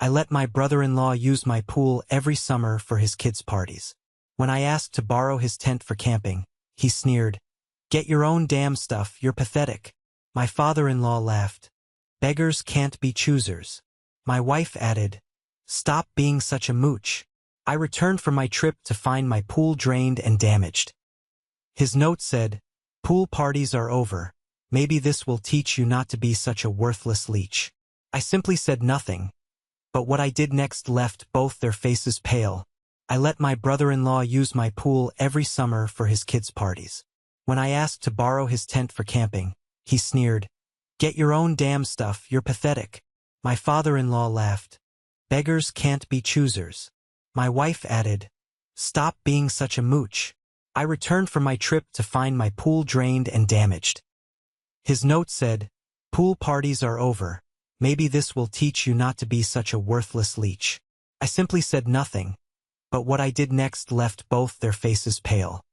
I let my brother-in-law use my pool every summer for his kids' parties. When I asked to borrow his tent for camping, he sneered, "Get your own damn stuff, you're pathetic." My father-in-law laughed, "Beggars can't be choosers." My wife added, "Stop being such a mooch." I returned from my trip to find my pool drained and damaged. His note said, "Pool parties are over. Maybe this will teach you not to be such a worthless leech." I simply said nothing, but what I did next left both their faces pale. I let my brother-in-law use my pool every summer for his kids' parties. When I asked to borrow his tent for camping, he sneered, "Get your own damn stuff, you're pathetic." My father-in-law laughed, "Beggars can't be choosers." My wife added, "Stop being such a mooch." I returned from my trip to find my pool drained and damaged. His note said, "Pool parties are over. Maybe this will teach you not to be such a worthless leech." I simply said nothing, but what I did next left both their faces pale.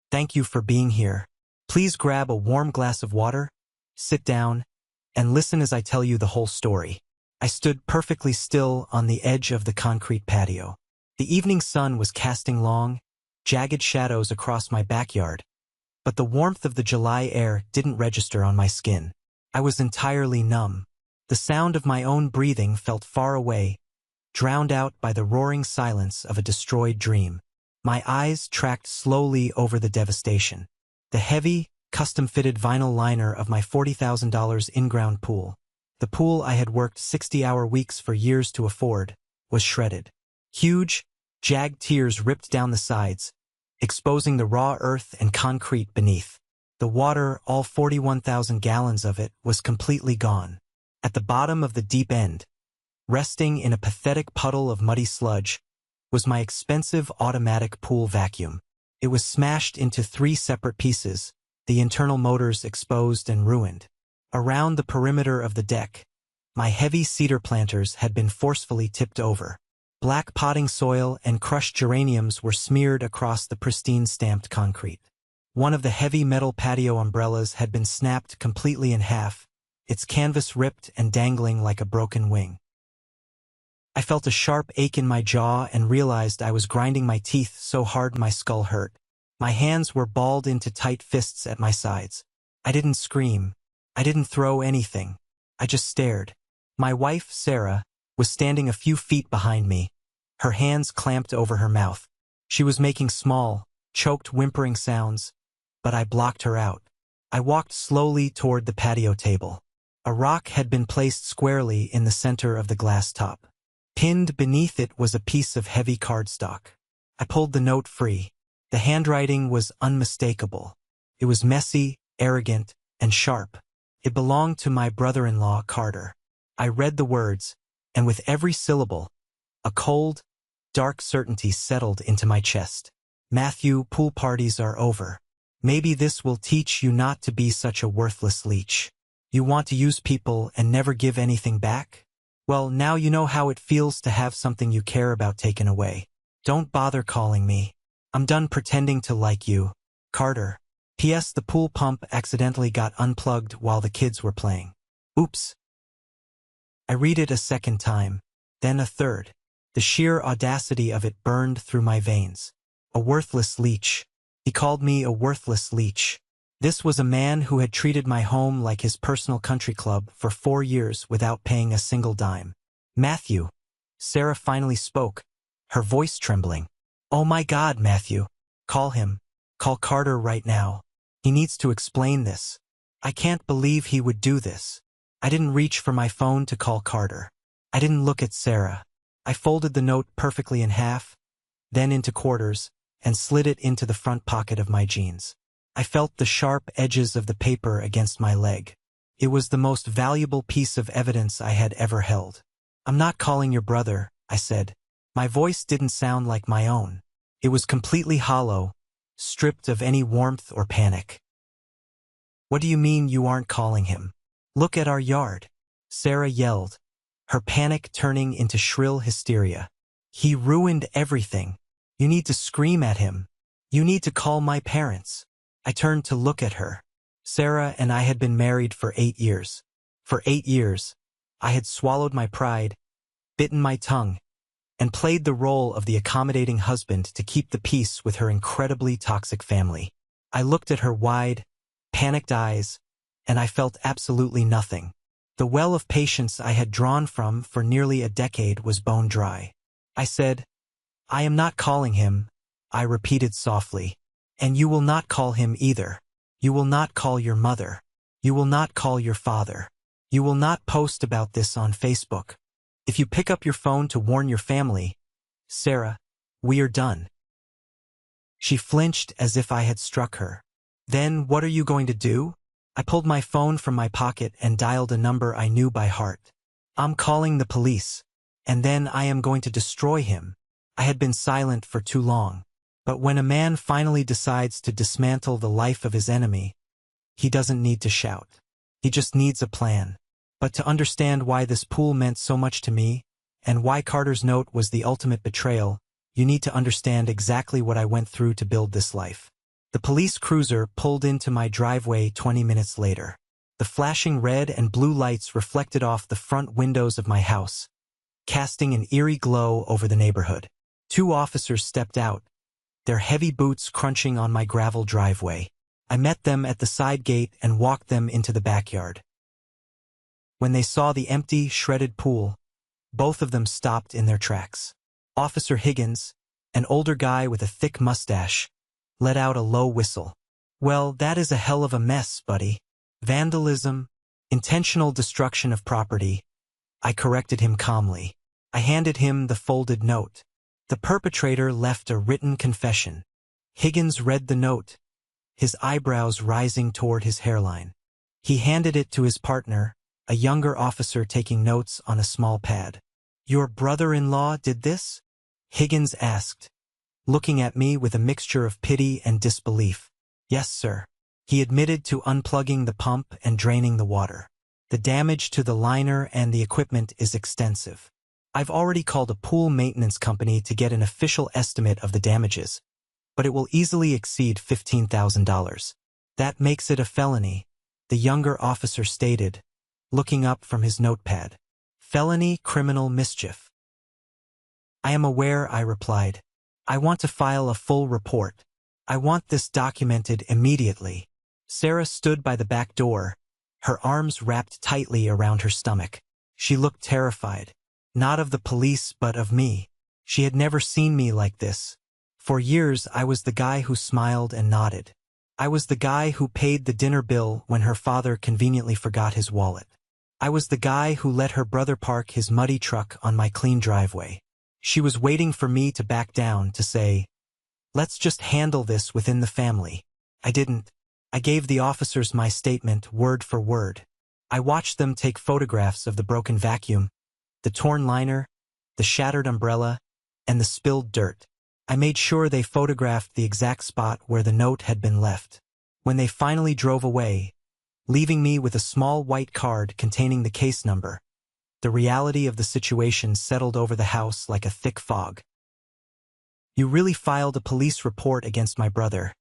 Thank you for being here. Please grab a warm glass of water, sit down, and listen as I tell you the whole story. I stood perfectly still on the edge of the concrete patio. The evening sun was casting long, jagged shadows across my backyard, but the warmth of the July air didn't register on my skin. I was entirely numb. The sound of my own breathing felt far away, drowned out by the roaring silence of a destroyed dream. My eyes tracked slowly over the devastation. The heavy, custom-fitted vinyl liner of my $40,000 in-ground pool, the pool I had worked 60-hour weeks for years to afford, was shredded. Huge, jagged tears ripped down the sides, exposing the raw earth and concrete beneath. The water, all 41,000 gallons of it, was completely gone. At the bottom of the deep end, resting in a pathetic puddle of muddy sludge, was my expensive automatic pool vacuum. It was smashed into 3 separate pieces, the internal motors exposed and ruined. Around the perimeter of the deck, my heavy cedar planters had been forcefully tipped over. Black potting soil and crushed geraniums were smeared across the pristine stamped concrete. One of the heavy metal patio umbrellas had been snapped completely in half, its canvas ripped and dangling like a broken wing. I felt a sharp ache in my jaw and realized I was grinding my teeth so hard my skull hurt. My hands were balled into tight fists at my sides. I didn't scream. I didn't throw anything. I just stared. My wife, Sarah, was standing a few feet behind me, her hands clamped over her mouth. She was making small, choked whimpering sounds, but I blocked her out. I walked slowly toward the patio table. A rock had been placed squarely in the center of the glass top. Pinned beneath it was a piece of heavy cardstock. I pulled the note free. The handwriting was unmistakable. It was messy, arrogant, and sharp. It belonged to my brother-in-law, Carter. I read the words, and with every syllable, a cold, dark certainty settled into my chest. "Matthew, pool parties are over. Maybe this will teach you not to be such a worthless leech. You want to use people and never give anything back? Well, now you know how it feels to have something you care about taken away. Don't bother calling me. I'm done pretending to like you. Carter. P.S. The pool pump accidentally got unplugged while the kids were playing. Oops." I read it a second time, then a third. The sheer audacity of it burned through my veins. A worthless leech. He called me a worthless leech. This was a man who had treated my home like his personal country club for 4 years without paying a single dime. "Matthew." Sarah finally spoke, her voice trembling. "Oh my God, Matthew. Call him. Call Carter right now. He needs to explain this. I can't believe he would do this." I didn't reach for my phone to call Carter. I didn't look at Sarah. I folded the note perfectly in half, then into quarters, and slid it into the front pocket of my jeans. I felt the sharp edges of the paper against my leg. It was the most valuable piece of evidence I had ever held. "I'm not calling your brother," I said. My voice didn't sound like my own. It was completely hollow, stripped of any warmth or panic. "What do you mean you aren't calling him? Look at our yard," Sarah yelled, her panic turning into shrill hysteria. "He ruined everything. You need to scream at him. You need to call my parents." I turned to look at her. Sarah and I had been married for 8 years. For 8 years, I had swallowed my pride, bitten my tongue, and played the role of the accommodating husband to keep the peace with her incredibly toxic family. I looked at her wide, panicked eyes, and I felt absolutely nothing. The well of patience I had drawn from for nearly a decade was bone dry. I said, "I am not calling him," I repeated softly. "And you will not call him either. You will not call your mother. You will not call your father. You will not post about this on Facebook. If you pick up your phone to warn your family, Sarah, we are done." She flinched as if I had struck her. "Then what are you going to do?" I pulled my phone from my pocket and dialed a number I knew by heart. "I'm calling the police, and then I am going to destroy him." I had been silent for too long. But when a man finally decides to dismantle the life of his enemy, he doesn't need to shout. He just needs a plan. But to understand why this pool meant so much to me, and why Carter's note was the ultimate betrayal, you need to understand exactly what I went through to build this life. The police cruiser pulled into my driveway 20 minutes later. The flashing red and blue lights reflected off the front windows of my house, casting an eerie glow over the neighborhood. 2 officers stepped out, their heavy boots crunching on my gravel driveway. I met them at the side gate and walked them into the backyard. When they saw the empty, shredded pool, both of them stopped in their tracks. Officer Higgins, an older guy with a thick mustache, let out a low whistle. "Well, that is a hell of a mess, buddy. Vandalism, intentional destruction of property," I corrected him calmly. I handed him the folded note. The perpetrator left a written confession. Higgins read the note, his eyebrows rising toward his hairline. He handed it to his partner, a younger officer taking notes on a small pad. "Your brother-in-law did this?" Higgins asked, looking at me with a mixture of pity and disbelief. "Yes, sir. He admitted to unplugging the pump and draining the water. The damage to the liner and the equipment is extensive. I've already called a pool maintenance company to get an official estimate of the damages, but it will easily exceed $15,000. That makes it a felony," the younger officer stated, looking up from his notepad. "Felony criminal mischief." "I am aware," I replied. "I want to file a full report. I want this documented immediately." Sarah stood by the back door, her arms wrapped tightly around her stomach. She looked terrified, not of the police but of me. She had never seen me like this. For years I was the guy who smiled and nodded. I was the guy who paid the dinner bill when her father conveniently forgot his wallet. I was the guy who let her brother park his muddy truck on my clean driveway. She was waiting for me to back down, to say, "Let's just handle this within the family." I didn't. I gave the officers my statement word for word. I watched them take photographs of the broken vacuum, the torn liner, the shattered umbrella, and the spilled dirt. I made sure they photographed the exact spot where the note had been left. When they finally drove away, leaving me with a small white card containing the case number, the reality of the situation settled over the house like a thick fog. "You really filed a police report against my brother,"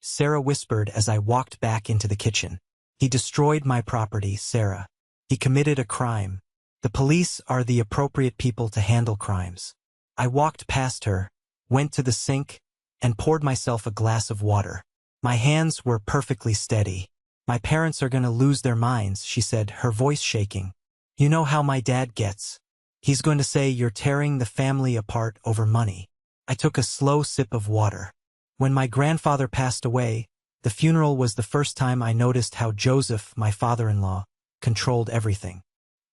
Sarah whispered as I walked back into the kitchen. "He destroyed my property, Sarah. He committed a crime. The police are the appropriate people to handle crimes." I walked past her, went to the sink, and poured myself a glass of water. My hands were perfectly steady. "My parents are going to lose their minds," she said, her voice shaking. "You know how my dad gets. He's going to say you're tearing the family apart over money." I took a slow sip of water. When my grandfather passed away, the funeral was the first time I noticed how Joseph, my father-in-law, controlled everything.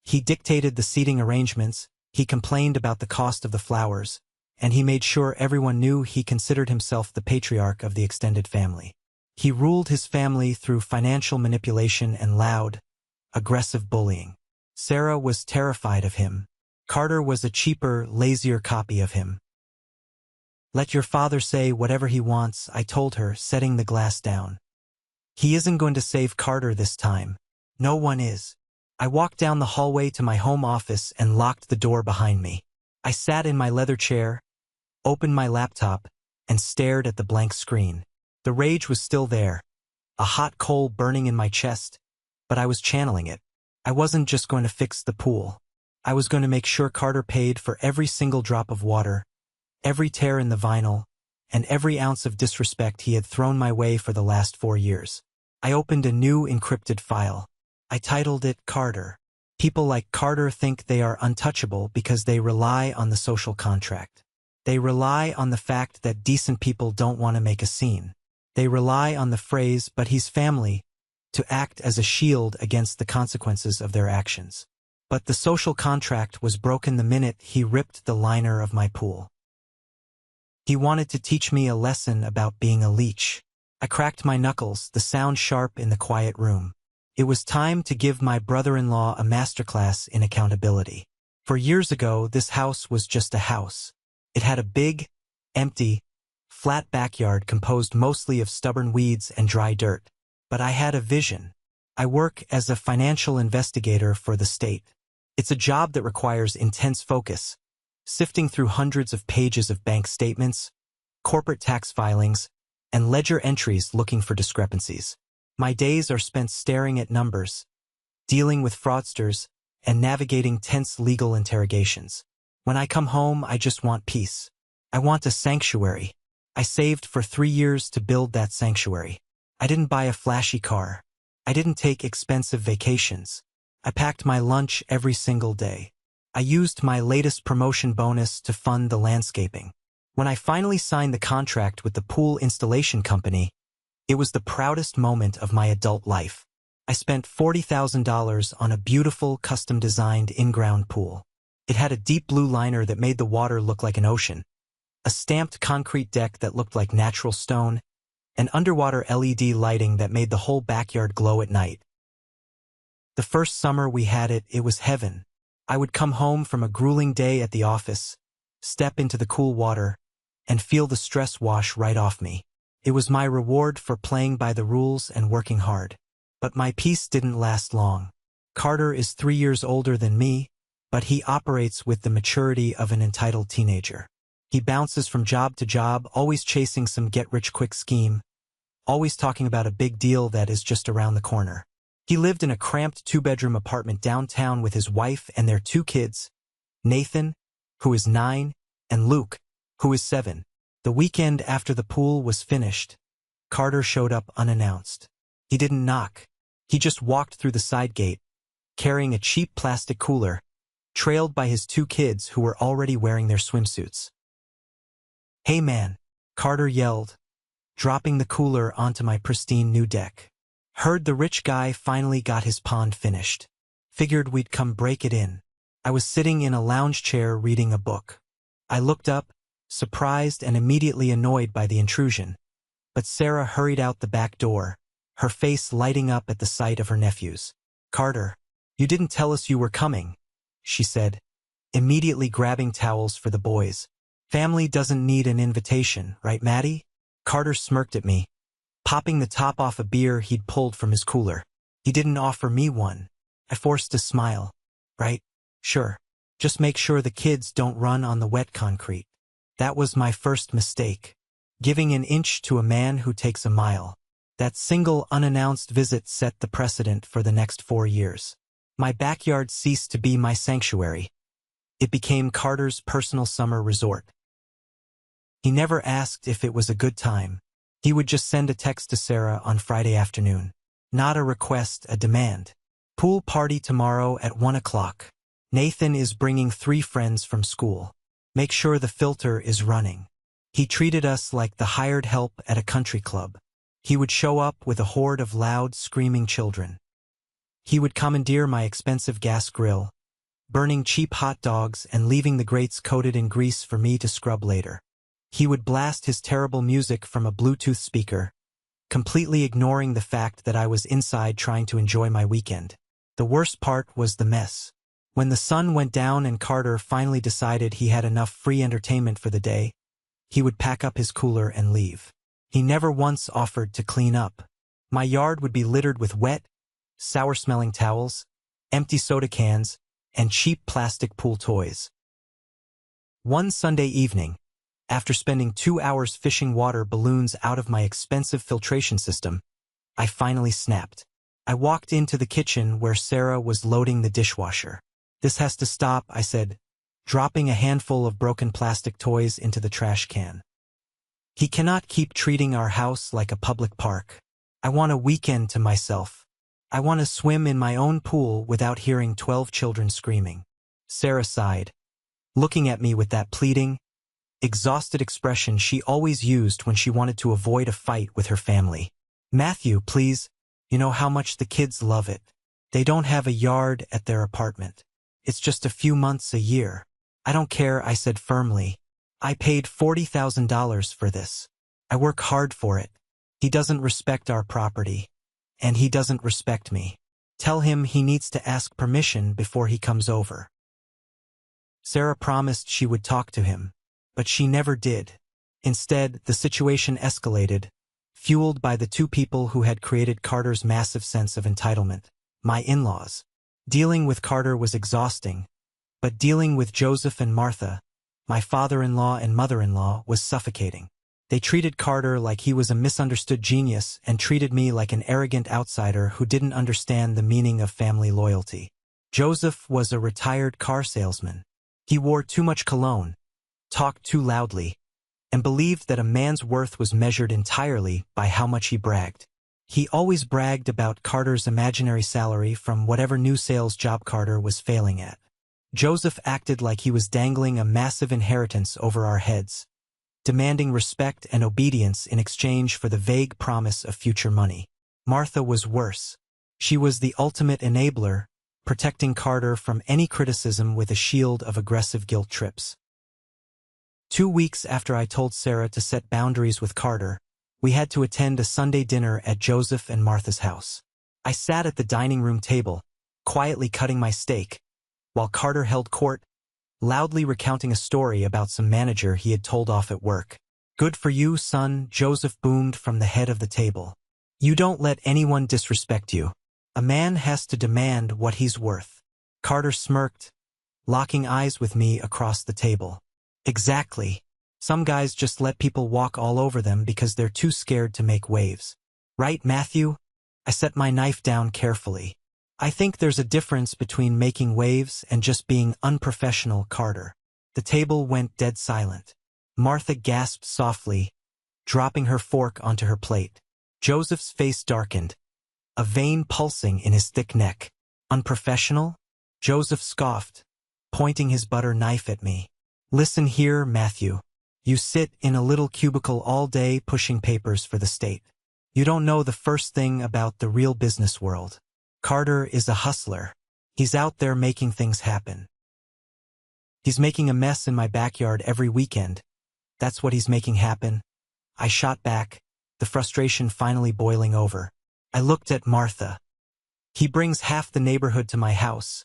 He dictated the seating arrangements, he complained about the cost of the flowers, and he made sure everyone knew he considered himself the patriarch of the extended family. He ruled his family through financial manipulation and loud, aggressive bullying. Sarah was terrified of him. Carter was a cheaper, lazier copy of him. "Let your father say whatever he wants," I told her, setting the glass down. "He isn't going to save Carter this time. No one is." I walked down the hallway to my home office and locked the door behind me. I sat in my leather chair, opened my laptop, and stared at the blank screen. The rage was still there, a hot coal burning in my chest, but I was channeling it. I wasn't just going to fix the pool. I was going to make sure Carter paid for every single drop of water, every tear in the vinyl, and every ounce of disrespect he had thrown my way for the last 4 years. I opened a new encrypted file. I titled it Carter. People like Carter think they are untouchable because they rely on the social contract. They rely on the fact that decent people don't want to make a scene. They rely on the phrase, "but he's family," to act as a shield against the consequences of their actions. But the social contract was broken the minute he ripped the liner of my pool. He wanted to teach me a lesson about being a leech. I cracked my knuckles, the sound sharp in the quiet room. It was time to give my brother-in-law a masterclass in accountability. For years ago, this house was just a house. It had a big, empty, flat backyard composed mostly of stubborn weeds and dry dirt. But I had a vision. I work as a financial investigator for the state. It's a job that requires intense focus, sifting through hundreds of pages of bank statements, corporate tax filings, and ledger entries looking for discrepancies. My days are spent staring at numbers, dealing with fraudsters, and navigating tense legal interrogations. When I come home, I just want peace. I want a sanctuary. I saved for 3 years to build that sanctuary. I didn't buy a flashy car. I didn't take expensive vacations. I packed my lunch every single day. I used my latest promotion bonus to fund the landscaping. When I finally signed the contract with the pool installation company, it was the proudest moment of my adult life. I spent $40,000 on a beautiful, custom-designed in-ground pool. It had a deep blue liner that made the water look like an ocean, a stamped concrete deck that looked like natural stone, and underwater LED lighting that made the whole backyard glow at night. The first summer we had it, it was heaven. I would come home from a grueling day at the office, step into the cool water, and feel the stress wash right off me. It was my reward for playing by the rules and working hard. But my peace didn't last long. Carter is 3 years older than me, but he operates with the maturity of an entitled teenager. He bounces from job to job, always chasing some get-rich-quick scheme, always talking about a big deal that is just around the corner. He lived in a cramped 2-bedroom apartment downtown with his wife and their 2 kids, Nathan, who is 9, and Luke, who is 7. The weekend after the pool was finished, Carter showed up unannounced. He didn't knock. He just walked through the side gate, carrying a cheap plastic cooler, trailed by his 2 kids who were already wearing their swimsuits. "Hey man," Carter yelled, dropping the cooler onto my pristine new deck. "Heard the rich guy finally got his pond finished. Figured we'd come break it in." I was sitting in a lounge chair reading a book. I looked up, surprised and immediately annoyed by the intrusion. But Sarah hurried out the back door, her face lighting up at the sight of her nephews. "Carter, you didn't tell us you were coming," she said, immediately grabbing towels for the boys. "Family doesn't need an invitation, right, Maddie?" Carter smirked at me, popping the top off a beer he'd pulled from his cooler. "He didn't offer me one." I forced a smile. "Right? Sure. Just make sure the kids don't run on the wet concrete." That was my first mistake. Giving an inch to a man who takes a mile. That single unannounced visit set the precedent for the next 4 years. My backyard ceased to be my sanctuary. It became Carter's personal summer resort. He never asked if it was a good time. He would just send a text to Sarah on Friday afternoon. Not a request, a demand. "Pool party tomorrow at 1 o'clock. Nathan is bringing 3 friends from school. Make sure the filter is running." He treated us like the hired help at a country club. He would show up with a horde of loud, screaming children. He would commandeer my expensive gas grill, burning cheap hot dogs and leaving the grates coated in grease for me to scrub later. He would blast his terrible music from a Bluetooth speaker, completely ignoring the fact that I was inside trying to enjoy my weekend. The worst part was the mess. When the sun went down and Carter finally decided he had enough free entertainment for the day, he would pack up his cooler and leave. He never once offered to clean up. My yard would be littered with wet, sour-smelling towels, empty soda cans, and cheap plastic pool toys. One Sunday evening, after spending 2 hours fishing water balloons out of my expensive filtration system, I finally snapped. I walked into the kitchen where Sarah was loading the dishwasher. This has to stop, I said, dropping a handful of broken plastic toys into the trash can. He cannot keep treating our house like a public park. I want a weekend to myself. I want to swim in my own pool without hearing 12 children screaming. Sarah sighed, looking at me with that pleading, exhausted expression she always used when she wanted to avoid a fight with her family. Matthew, please, you know how much the kids love it. They don't have a yard at their apartment. It's just a few months a year. I don't care, I said firmly. I paid $40,000 for this. I work hard for it. He doesn't respect our property. And he doesn't respect me. Tell him he needs to ask permission before he comes over. Sarah promised she would talk to him, but she never did. Instead, the situation escalated, fueled by the two people who had created Carter's massive sense of entitlement, my in-laws. Dealing with Carter was exhausting, but dealing with Joseph and Martha, my father-in-law and mother-in-law, was suffocating. They treated Carter like he was a misunderstood genius and treated me like an arrogant outsider who didn't understand the meaning of family loyalty. Joseph was a retired car salesman. He wore too much cologne, talked too loudly, and believed that a man's worth was measured entirely by how much he bragged. He always bragged about Carter's imaginary salary from whatever new sales job Carter was failing at. Joseph acted like he was dangling a massive inheritance over our heads, demanding respect and obedience in exchange for the vague promise of future money. Martha was worse. She was the ultimate enabler, protecting Carter from any criticism with a shield of aggressive guilt trips. 2 weeks after I told Sarah to set boundaries with Carter, we had to attend a Sunday dinner at Joseph and Martha's house. I sat at the dining room table, quietly cutting my steak, while Carter held court, loudly recounting a story about some manager he had told off at work. "Good for you, son," Joseph boomed from the head of the table. "You don't let anyone disrespect you. A man has to demand what he's worth." Carter smirked, locking eyes with me across the table. "Exactly. Some guys just let people walk all over them because they're too scared to make waves. Right, Matthew?" I set my knife down carefully. "I think there's a difference between making waves and just being unprofessional, Carter." The table went dead silent. Martha gasped softly, dropping her fork onto her plate. Joseph's face darkened, a vein pulsing in his thick neck. "Unprofessional?" Joseph scoffed, pointing his butter knife at me. "Listen here, Matthew. You sit in a little cubicle all day pushing papers for the state. You don't know the first thing about the real business world. Carter is a hustler. He's out there making things happen. He's making a mess in my backyard every weekend. That's what he's making happen." I shot back, the frustration finally boiling over. I looked at Martha. "He brings half the neighborhood to my house,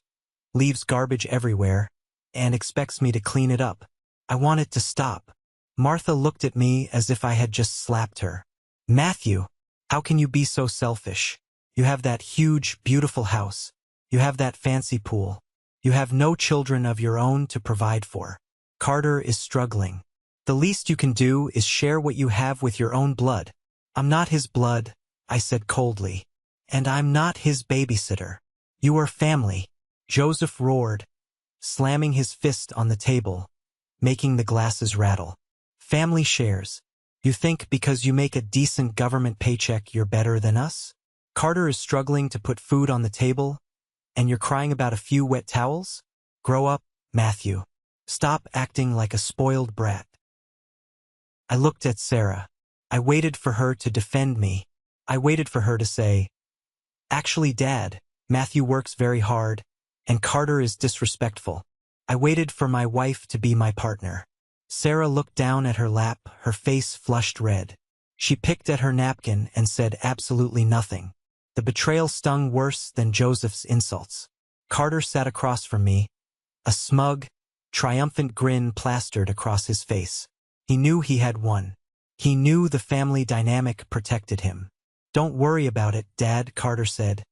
leaves garbage everywhere, and expects me to clean it up. I want it to stop." Martha looked at me as if I had just slapped her. "Matthew, how can you be so selfish? You have that huge, beautiful house. You have that fancy pool. You have no children of your own to provide for. Carter is struggling. The least you can do is share what you have with your own blood." "I'm not his blood," I said coldly. "And I'm not his babysitter. You are family." Joseph roared, slamming his fist on the table, making the glasses rattle. "Family shares. You think because you make a decent government paycheck you're better than us? Carter is struggling to put food on the table, and you're crying about a few wet towels? Grow up, Matthew. Stop acting like a spoiled brat." I looked at Sarah. I waited for her to defend me. I waited for her to say, "Actually, Dad, Matthew works very hard, and Carter is disrespectful." I waited for my wife to be my partner. Sarah looked down at her lap, her face flushed red. She picked at her napkin and said absolutely nothing. The betrayal stung worse than Joseph's insults. Carter sat across from me, a smug, triumphant grin plastered across his face. He knew he had won. He knew the family dynamic protected him. "Don't worry about it, Dad," Carter said,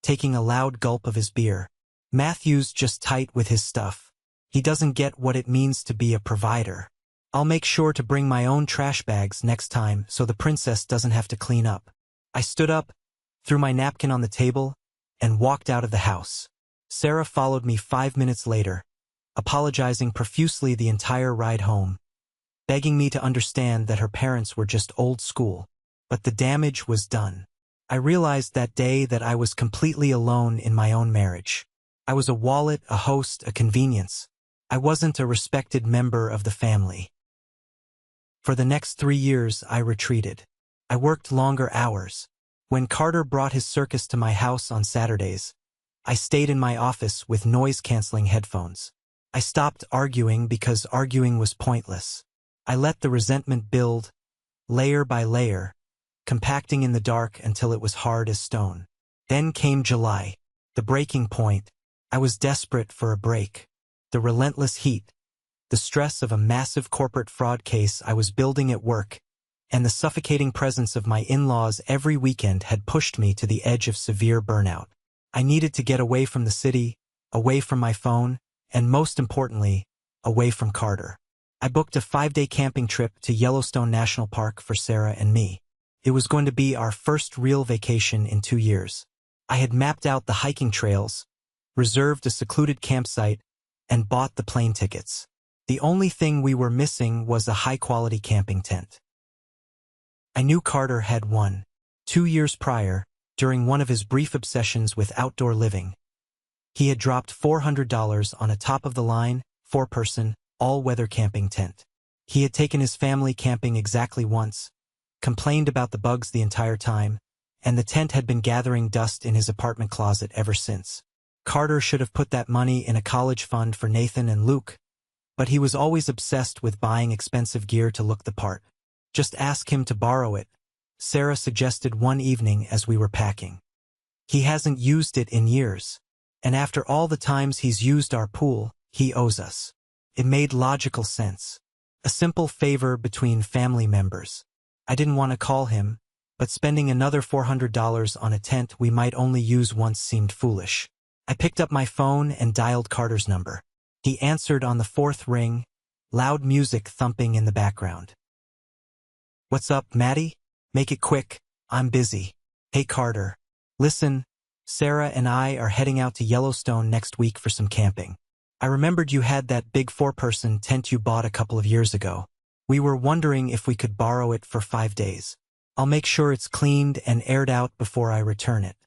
taking a loud gulp of his beer. "Matthew's just tight with his stuff. He doesn't get what it means to be a provider. I'll make sure to bring my own trash bags next time so the princess doesn't have to clean up." I stood up, threw my napkin on the table, and walked out of the house. Sarah followed me 5 minutes later, apologizing profusely the entire ride home, begging me to understand that her parents were just old school. But the damage was done. I realized that day that I was completely alone in my own marriage. I was a wallet, a host, a convenience. I wasn't a respected member of the family. For the next 3 years, I retreated. I worked longer hours. When Carter brought his circus to my house on Saturdays, I stayed in my office with noise-canceling headphones. I stopped arguing because arguing was pointless. I let the resentment build, layer by layer, compacting in the dark until it was hard as stone. Then came July, the breaking point. I was desperate for a break. The relentless heat, the stress of a massive corporate fraud case I was building at work, and the suffocating presence of my in-laws every weekend had pushed me to the edge of severe burnout. I needed to get away from the city, away from my phone, and most importantly, away from Carter. I booked a 5-day camping trip to Yellowstone National Park for Sarah and me. It was going to be our first real vacation in 2 years. I had mapped out the hiking trails, reserved a secluded campsite, and bought the plane tickets. The only thing we were missing was a high-quality camping tent. I knew Carter had one. 2 years prior, during one of his brief obsessions with outdoor living, he had dropped $400 on a top-of-the-line, 4-person, all-weather camping tent. He had taken his family camping exactly once, complained about the bugs the entire time, and the tent had been gathering dust in his apartment closet ever since. Carter should have put that money in a college fund for Nathan and Luke, but he was always obsessed with buying expensive gear to look the part. Just ask him to borrow it, Sarah suggested one evening as we were packing. He hasn't used it in years, and after all the times he's used our pool, he owes us. It made logical sense. A simple favor between family members. I didn't want to call him, but spending another $400 on a tent we might only use once seemed foolish. I picked up my phone and dialed Carter's number. He answered on the 4th ring, loud music thumping in the background. "What's up, Maddie? Make it quick, I'm busy." "Hey Carter. Listen, Sarah and I are heading out to Yellowstone next week for some camping. I remembered you had that big 4-person tent you bought a couple of years ago. We were wondering if we could borrow it for 5 days. I'll make sure it's cleaned and aired out before I return it."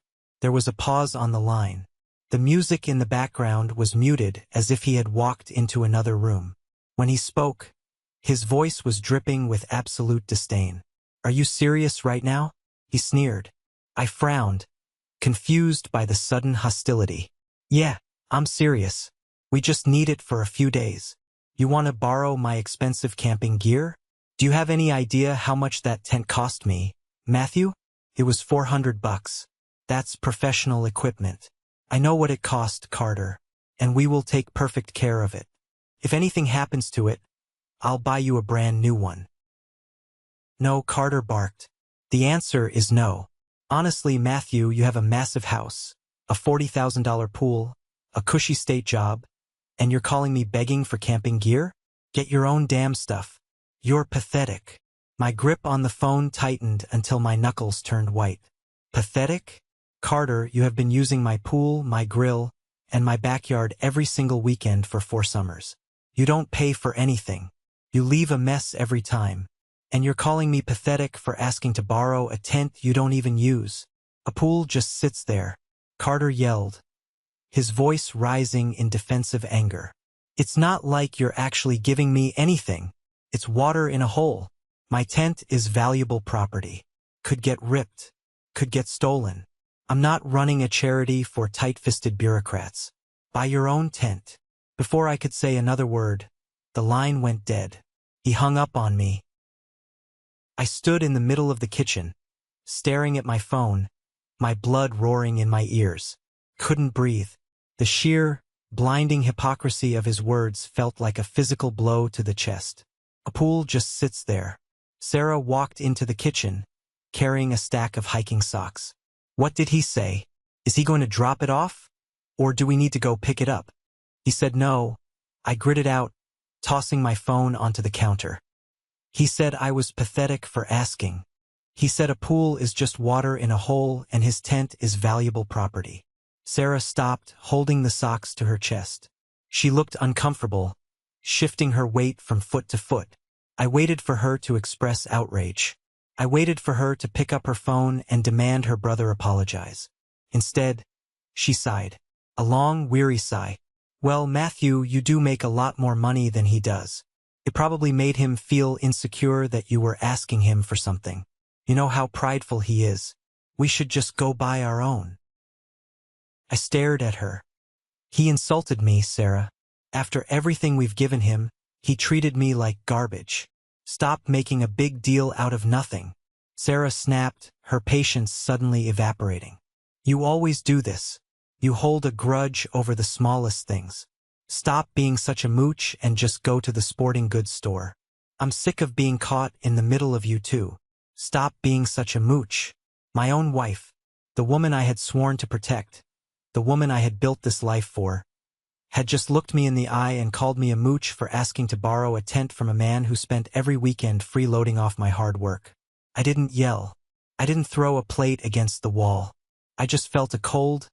There was a pause on the line. The music in the background was muted as if he had walked into another room. When he spoke, his voice was dripping with absolute disdain. "Are you serious right now?" he sneered. I frowned, confused by the sudden hostility. "Yeah, I'm serious. We just need it for a few days. You want to borrow my expensive camping gear? Do you have any idea how much that tent cost me, Matthew? It was $400. That's professional equipment. I know what it cost, Carter, and we will take perfect care of it. If anything happens to it, I'll buy you a brand new one." "No," Carter barked. "The answer is no. Honestly, Matthew, you have a massive house, a $40,000 pool, a cushy state job, and you're calling me begging for camping gear? Get your own damn stuff. You're pathetic." My grip on the phone tightened until my knuckles turned white. "Pathetic? Carter, you have been using my pool, my grill, and my backyard every single weekend for 4 summers. You don't pay for anything. You leave a mess every time. And you're calling me pathetic for asking to borrow a tent you don't even use. A pool just sits there," Carter yelled, his voice rising in defensive anger. "It's not like you're actually giving me anything. It's water in a hole. My tent is valuable property. Could get ripped. Could get stolen. I'm not running a charity for tight-fisted bureaucrats. Buy your own tent." Before I could say another word, the line went dead. He hung up on me. I stood in the middle of the kitchen, staring at my phone, my blood roaring in my ears. Couldn't breathe. The sheer, blinding hypocrisy of his words felt like a physical blow to the chest. A pool just sits there. Sarah walked into the kitchen, carrying a stack of hiking socks. "What did he say? Is he going to drop it off? Or do we need to go pick it up?" He said no. I gritted out, tossing my phone onto the counter. He said I was pathetic for asking. He said a pool is just water in a hole and his tent is valuable property. Sarah stopped, holding the socks to her chest. She looked uncomfortable, shifting her weight from foot to foot. I waited for her to express outrage. I waited for her to pick up her phone and demand her brother apologize. Instead, she sighed. A long, weary sigh. Well, Matthew, you do make a lot more money than he does. It probably made him feel insecure that you were asking him for something. You know how prideful he is. We should just go buy our own. I stared at her. He insulted me, Sarah. After everything we've given him, he treated me like garbage. Stop making a big deal out of nothing. Sarah snapped, her patience suddenly evaporating. You always do this. You hold a grudge over the smallest things. Stop being such a mooch and just go to the sporting goods store. I'm sick of being caught in the middle of you two. Stop being such a mooch. My own wife, the woman I had sworn to protect, the woman I had built this life for, had just looked me in the eye and called me a mooch for asking to borrow a tent from a man who spent every weekend freeloading off my hard work. I didn't yell. I didn't throw a plate against the wall. I just felt a cold,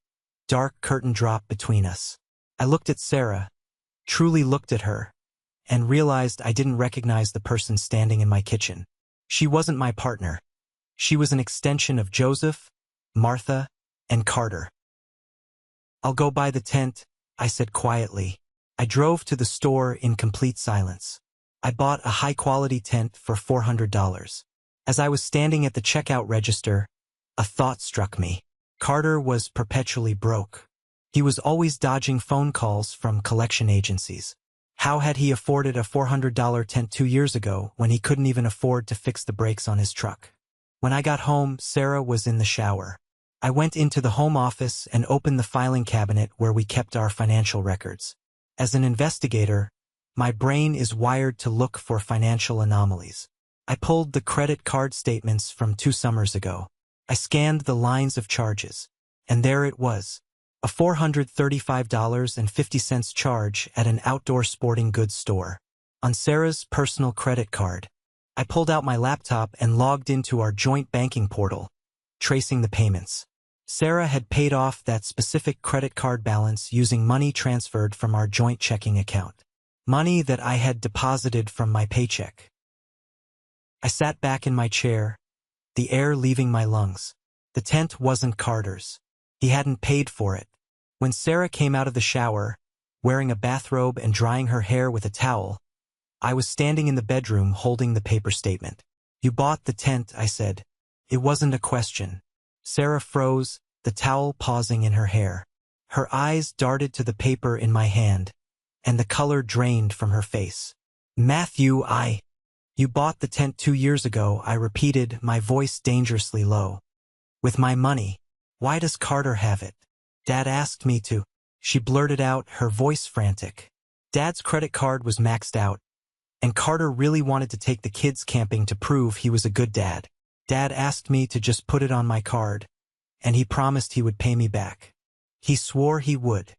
dark curtain drop between us. I looked at Sarah, truly looked at her, and realized I didn't recognize the person standing in my kitchen. She wasn't my partner. She was an extension of Joseph, Martha, and Carter. I'll go buy the tent, I said quietly. I drove to the store in complete silence. I bought a high-quality tent for $400. As I was standing at the checkout register, a thought struck me. Carter was perpetually broke. He was always dodging phone calls from collection agencies. How had he afforded a $400 tent 2 years ago when he couldn't even afford to fix the brakes on his truck? When I got home, Sarah was in the shower. I went into the home office and opened the filing cabinet where we kept our financial records. As an investigator, my brain is wired to look for financial anomalies. I pulled the credit card statements from 2 summers ago. I scanned the lines of charges, and there it was, a $435.50 charge at an outdoor sporting goods store. On Sarah's personal credit card. I pulled out my laptop and logged into our joint banking portal, tracing the payments. Sarah had paid off that specific credit card balance using money transferred from our joint checking account. Money that I had deposited from my paycheck. I sat back in my chair, the air leaving my lungs. The tent wasn't Carter's. He hadn't paid for it. When Sarah came out of the shower, wearing a bathrobe and drying her hair with a towel, I was standing in the bedroom holding the paper statement. You bought the tent, I said. It wasn't a question. Sarah froze, the towel pausing in her hair. Her eyes darted to the paper in my hand, and the color drained from her face. Matthew, You bought the tent 2 years ago, I repeated, my voice dangerously low. With my money. Why does Carter have it? Dad asked me to. She blurted out, her voice frantic. Dad's credit card was maxed out, and Carter really wanted to take the kids camping to prove he was a good dad. Dad asked me to just put it on my card, and he promised he would pay me back. He swore he would.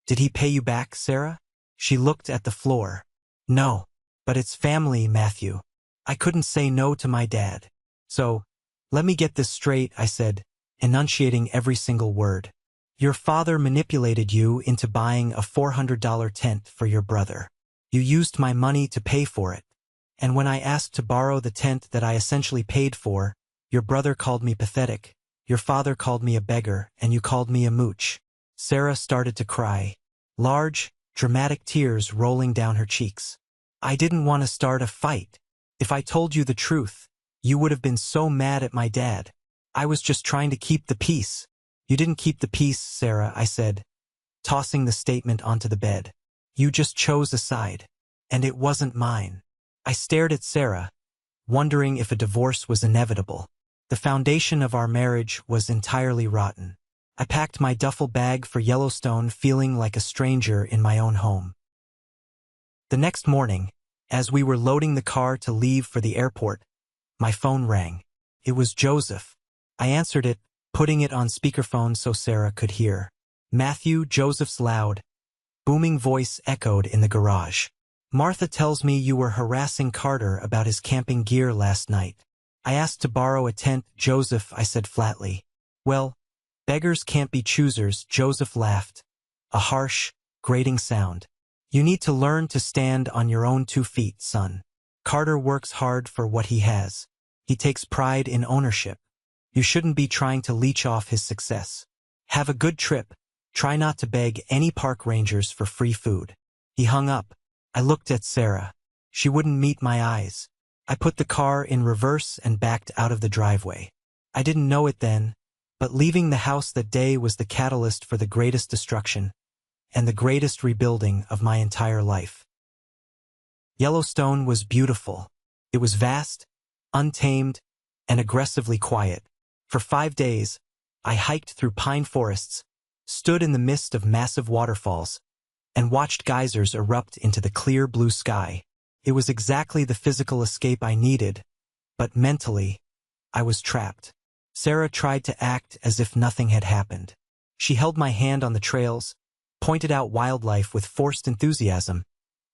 Did he pay you back, Sarah? She looked at the floor. No. But it's family, Matthew. I couldn't say no to my dad. So, let me get this straight, I said, enunciating every single word. Your father manipulated you into buying a $400 tent for your brother. You used my money to pay for it. And when I asked to borrow the tent that I essentially paid for, your brother called me pathetic, your father called me a beggar, and you called me a mooch. Sarah started to cry. Large, dramatic tears rolling down her cheeks. I didn't want to start a fight. If I told you the truth, you would have been so mad at my dad. I was just trying to keep the peace. You didn't keep the peace, Sarah, I said, tossing the statement onto the bed. You just chose a side, and it wasn't mine. I stared at Sarah, wondering if a divorce was inevitable. The foundation of our marriage was entirely rotten. I packed my duffel bag for Yellowstone, feeling like a stranger in my own home. The next morning, as we were loading the car to leave for the airport, my phone rang. It was Joseph. I answered it, putting it on speakerphone so Sarah could hear. Matthew, Joseph's loud, booming voice echoed in the garage. Martha tells me you were harassing Carter about his camping gear last night. I asked to borrow a tent, Joseph, I said flatly. Well, Beggars can't be choosers, Joseph laughed. A harsh, grating sound. You need to learn to stand on your own 2 feet, son. Carter works hard for what he has. He takes pride in ownership. You shouldn't be trying to leech off his success. Have a good trip. Try not to beg any park rangers for free food. He hung up. I looked at Sarah. She wouldn't meet my eyes. I put the car in reverse and backed out of the driveway. I didn't know it then, but leaving the house that day was the catalyst for the greatest destruction and the greatest rebuilding of my entire life. Yellowstone was beautiful. It was vast, untamed, and aggressively quiet. For 5 days, I hiked through pine forests, stood in the midst of massive waterfalls, and watched geysers erupt into the clear blue sky. It was exactly the physical escape I needed, but mentally, I was trapped. Sarah tried to act as if nothing had happened. She held my hand on the trails, pointed out wildlife with forced enthusiasm,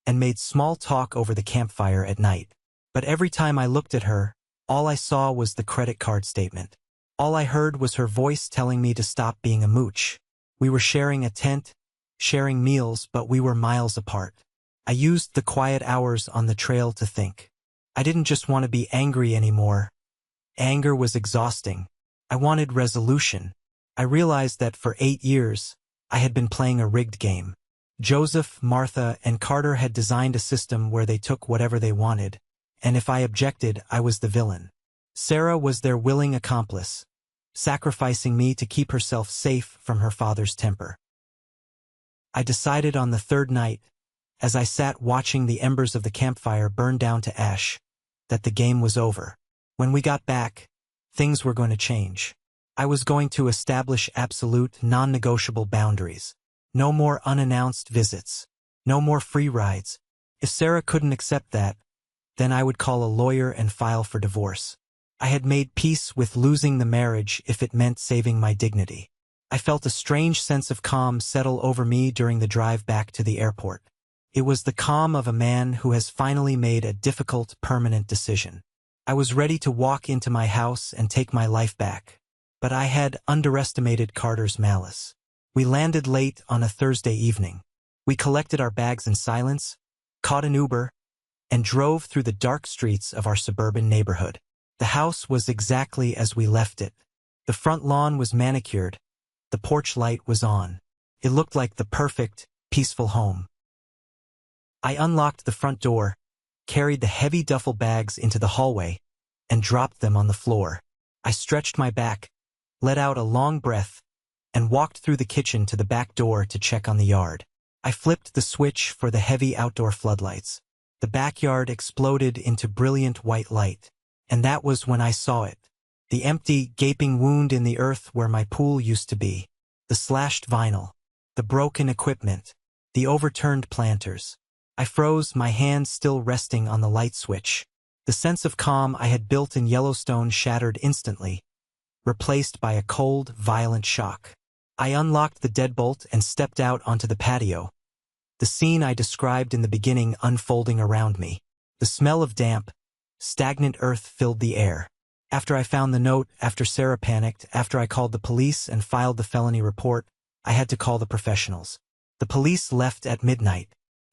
and made small talk over the campfire at night. But every time I looked at her, all I saw was the credit card statement. All I heard was her voice telling me to stop being a mooch. We were sharing a tent, sharing meals, but we were miles apart. I used the quiet hours on the trail to think. I didn't just want to be angry anymore. Anger was exhausting. I wanted resolution. I realized that for 8 years, I had been playing a rigged game. Joseph, Martha, and Carter had designed a system where they took whatever they wanted, and if I objected, I was the villain. Sarah was their willing accomplice, sacrificing me to keep herself safe from her father's temper. I decided on the 3rd night, as I sat watching the embers of the campfire burn down to ash, that the game was over. When we got back, things were going to change. I was going to establish absolute, non-negotiable boundaries. No more unannounced visits. No more free rides. If Sarah couldn't accept that, then I would call a lawyer and file for divorce. I had made peace with losing the marriage if it meant saving my dignity. I felt a strange sense of calm settle over me during the drive back to the airport. It was the calm of a man who has finally made a difficult, permanent decision. I was ready to walk into my house and take my life back. But I had underestimated Carter's malice. We landed late on a Thursday evening. We collected our bags in silence, caught an Uber, and drove through the dark streets of our suburban neighborhood. The house was exactly as we left it. The front lawn was manicured. The porch light was on. It looked like the perfect, peaceful home. I unlocked the front door, carried the heavy duffel bags into the hallway, and dropped them on the floor. I stretched my back, let out a long breath, and walked through the kitchen to the back door to check on the yard. I flipped the switch for the heavy outdoor floodlights. The backyard exploded into brilliant white light, and that was when I saw it. The empty, gaping wound in the earth where my pool used to be. The slashed vinyl. The broken equipment. The overturned planters. I froze, my hands still resting on the light switch. The sense of calm I had built in Yellowstone shattered instantly, replaced by a cold, violent shock. I unlocked the deadbolt and stepped out onto the patio. The scene I described in the beginning unfolding around me. The smell of damp, stagnant earth filled the air. After I found the note, after Sarah panicked, after I called the police and filed the felony report, I had to call the professionals. The police left at midnight.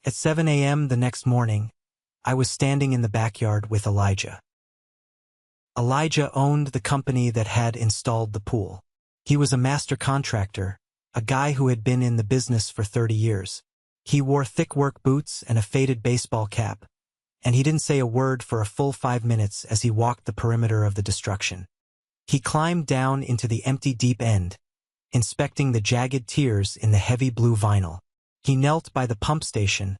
At 7 a.m. the next morning, I was standing in the backyard with Elijah. Elijah owned the company that had installed the pool. He was a master contractor, a guy who had been in the business for 30 years. He wore thick work boots and a faded baseball cap, and he didn't say a word for a full 5 minutes as he walked the perimeter of the destruction. He climbed down into the empty deep end, inspecting the jagged tears in the heavy blue vinyl. He knelt by the pump station,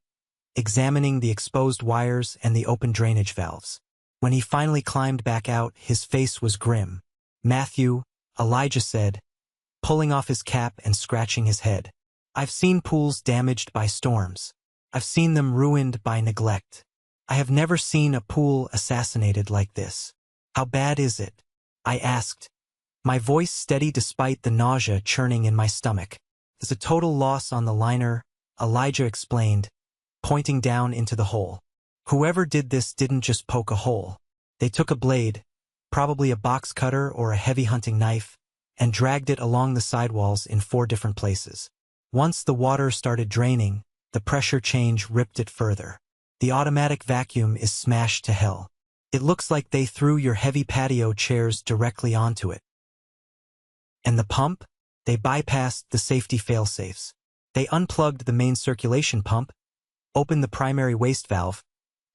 examining the exposed wires and the open drainage valves. When he finally climbed back out, his face was grim. "Matthew," Elijah said, pulling off his cap and scratching his head. "I've seen pools damaged by storms. I've seen them ruined by neglect. I have never seen a pool assassinated like this. How bad is it?" I asked, my voice steady despite the nausea churning in my stomach. "There's a total loss on the liner," Elijah explained, pointing down into the hole. "Whoever did this didn't just poke a hole. They took a blade, probably a box cutter or a heavy hunting knife, and dragged it along the sidewalls in 4 different places. Once the water started draining, the pressure change ripped it further. The automatic vacuum is smashed to hell. It looks like they threw your heavy patio chairs directly onto it. And the pump? They bypassed the safety failsafes. They unplugged the main circulation pump, opened the primary waste valve,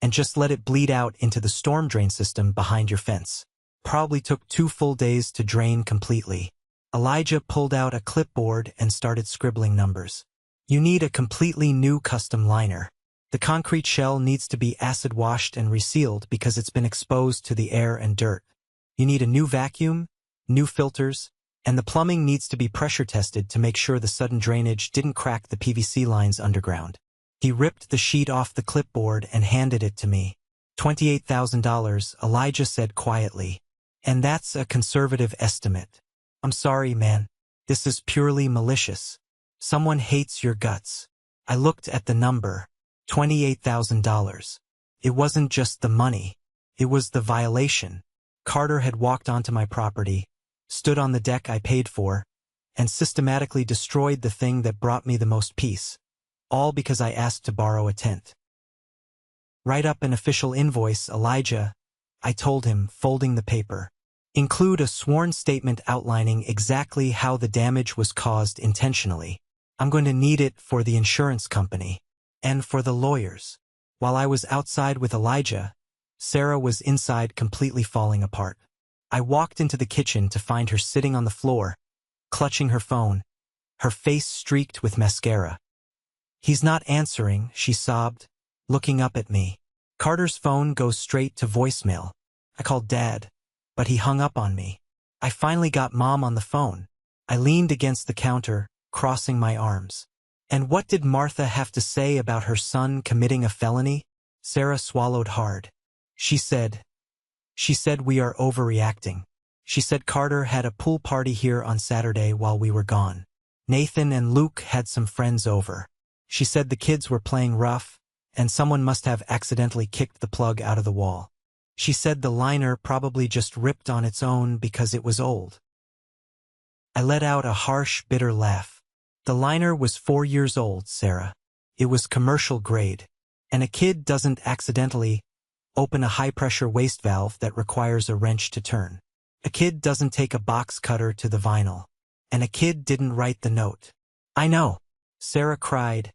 and just let it bleed out into the storm drain system behind your fence. Probably took 2 full days to drain completely. Elijah pulled out a clipboard and started scribbling numbers. You need a completely new custom liner. The concrete shell needs to be acid washed and resealed because it's been exposed to the air and dirt. You need a new vacuum, new filters, and the plumbing needs to be pressure tested to make sure the sudden drainage didn't crack the PVC lines underground. He ripped the sheet off the clipboard and handed it to me. $28,000, Elijah said quietly. And that's a conservative estimate. I'm sorry, man. This is purely malicious. Someone hates your guts. I looked at the number. $28,000. It wasn't just the money. It was the violation. Carter had walked onto my property, stood on the deck I paid for, and systematically destroyed the thing that brought me the most peace. All because I asked to borrow a tent. Write up an official invoice, Elijah, I told him, folding the paper. Include a sworn statement outlining exactly how the damage was caused intentionally. I'm going to need it for the insurance company. And for the lawyers. While I was outside with Elijah, Sarah was inside completely falling apart. I walked into the kitchen to find her sitting on the floor, clutching her phone, her face streaked with mascara. He's not answering, she sobbed, looking up at me. Carter's phone goes straight to voicemail. I called Dad, but he hung up on me. I finally got Mom on the phone. I leaned against the counter, crossing my arms. And what did Martha have to say about her son committing a felony? Sarah swallowed hard. She said we are overreacting. She said Carter had a pool party here on Saturday while we were gone. Nathan and Luke had some friends over. She said the kids were playing rough, and someone must have accidentally kicked the plug out of the wall. She said the liner probably just ripped on its own because it was old. I let out a harsh, bitter laugh. The liner was 4 years old, Sarah. It was commercial grade. And a kid doesn't accidentally open a high-pressure waste valve that requires a wrench to turn. A kid doesn't take a box cutter to the vinyl. And a kid didn't write the note. I know, Sarah cried,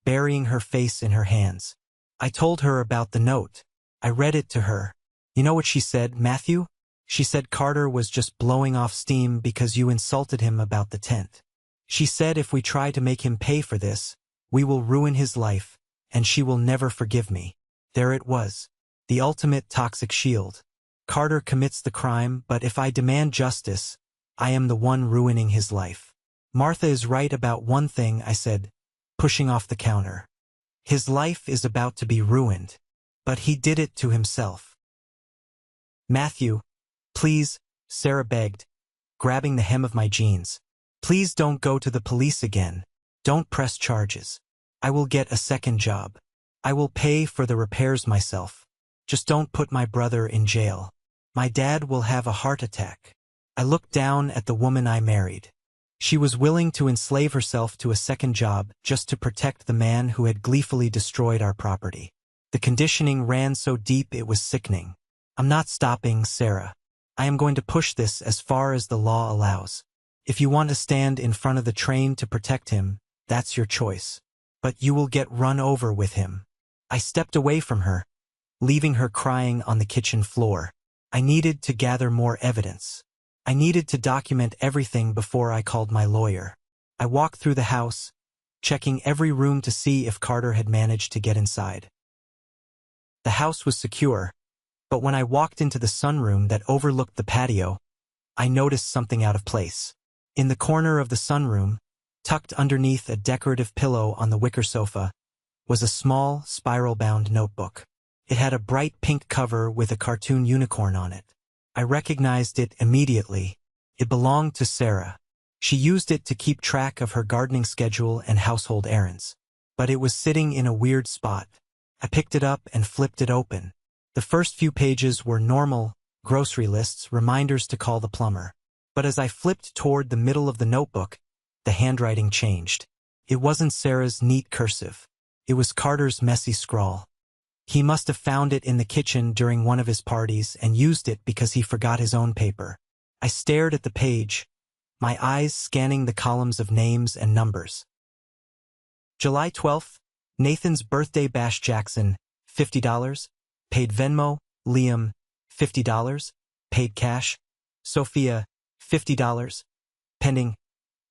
burying her face in her hands. I told her about the note. I read it to her. You know what she said, Matthew? She said Carter was just blowing off steam because you insulted him about the tent. She said if we try to make him pay for this, we will ruin his life, and she will never forgive me. There it was. The ultimate toxic shield. Carter commits the crime, but if I demand justice, I am the one ruining his life. Martha is right about one thing, I said, pushing off the counter. His life is about to be ruined. But he did it to himself. Matthew, please, Sarah begged, grabbing the hem of my jeans. Please don't go to the police again. Don't press charges. I will get a second job. I will pay for the repairs myself. Just don't put my brother in jail. My dad will have a heart attack. I looked down at the woman I married. She was willing to enslave herself to a second job just to protect the man who had gleefully destroyed our property. The conditioning ran so deep it was sickening. I'm not stopping, Sarah. I am going to push this as far as the law allows. If you want to stand in front of the train to protect him, that's your choice. But you will get run over with him. I stepped away from her, leaving her crying on the kitchen floor. I needed to gather more evidence. I needed to document everything before I called my lawyer. I walked through the house, checking every room to see if Carter had managed to get inside. The house was secure, but when I walked into the sunroom that overlooked the patio, I noticed something out of place. In the corner of the sunroom, tucked underneath a decorative pillow on the wicker sofa, was a small, spiral-bound notebook. It had a bright pink cover with a cartoon unicorn on it. I recognized it immediately. It belonged to Sarah. She used it to keep track of her gardening schedule and household errands. But it was sitting in a weird spot. I picked it up and flipped it open. The first few pages were normal grocery lists, reminders to call the plumber. But as I flipped toward the middle of the notebook, the handwriting changed. It wasn't Sarah's neat cursive. It was Carter's messy scrawl. He must have found it in the kitchen during one of his parties and used it because he forgot his own paper. I stared at the page, my eyes scanning the columns of names and numbers. July 12th, Nathan's birthday bash Jackson, $50. Paid Venmo, Liam, $50. Paid cash, Sophia, $50. Pending,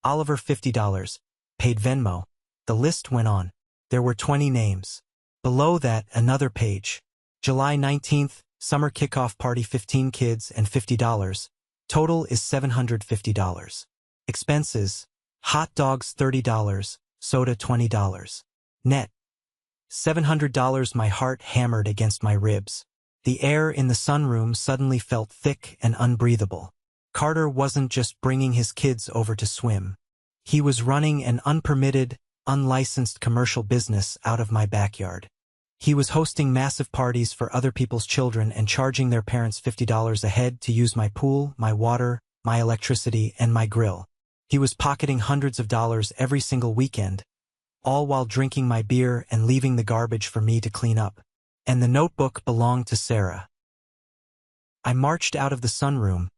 Oliver, $50. Paid Venmo. The list went on. There were 20 names. Below that, another page. July 19th, summer kickoff party, 15 kids and $50. Total is $750. Expenses, hot dogs $30, soda $20. Net, $700. My heart hammered against my ribs. The air in the sunroom suddenly felt thick and unbreathable. Carter wasn't just bringing his kids over to swim. He was running an unpermitted, unlicensed commercial business out of my backyard. He was hosting massive parties for other people's children and charging their parents $50 a head to use my pool, my water, my electricity, and my grill. He was pocketing hundreds of dollars every single weekend, all while drinking my beer and leaving the garbage for me to clean up. And the notebook belonged to Sarah. I marched out of the sunroom,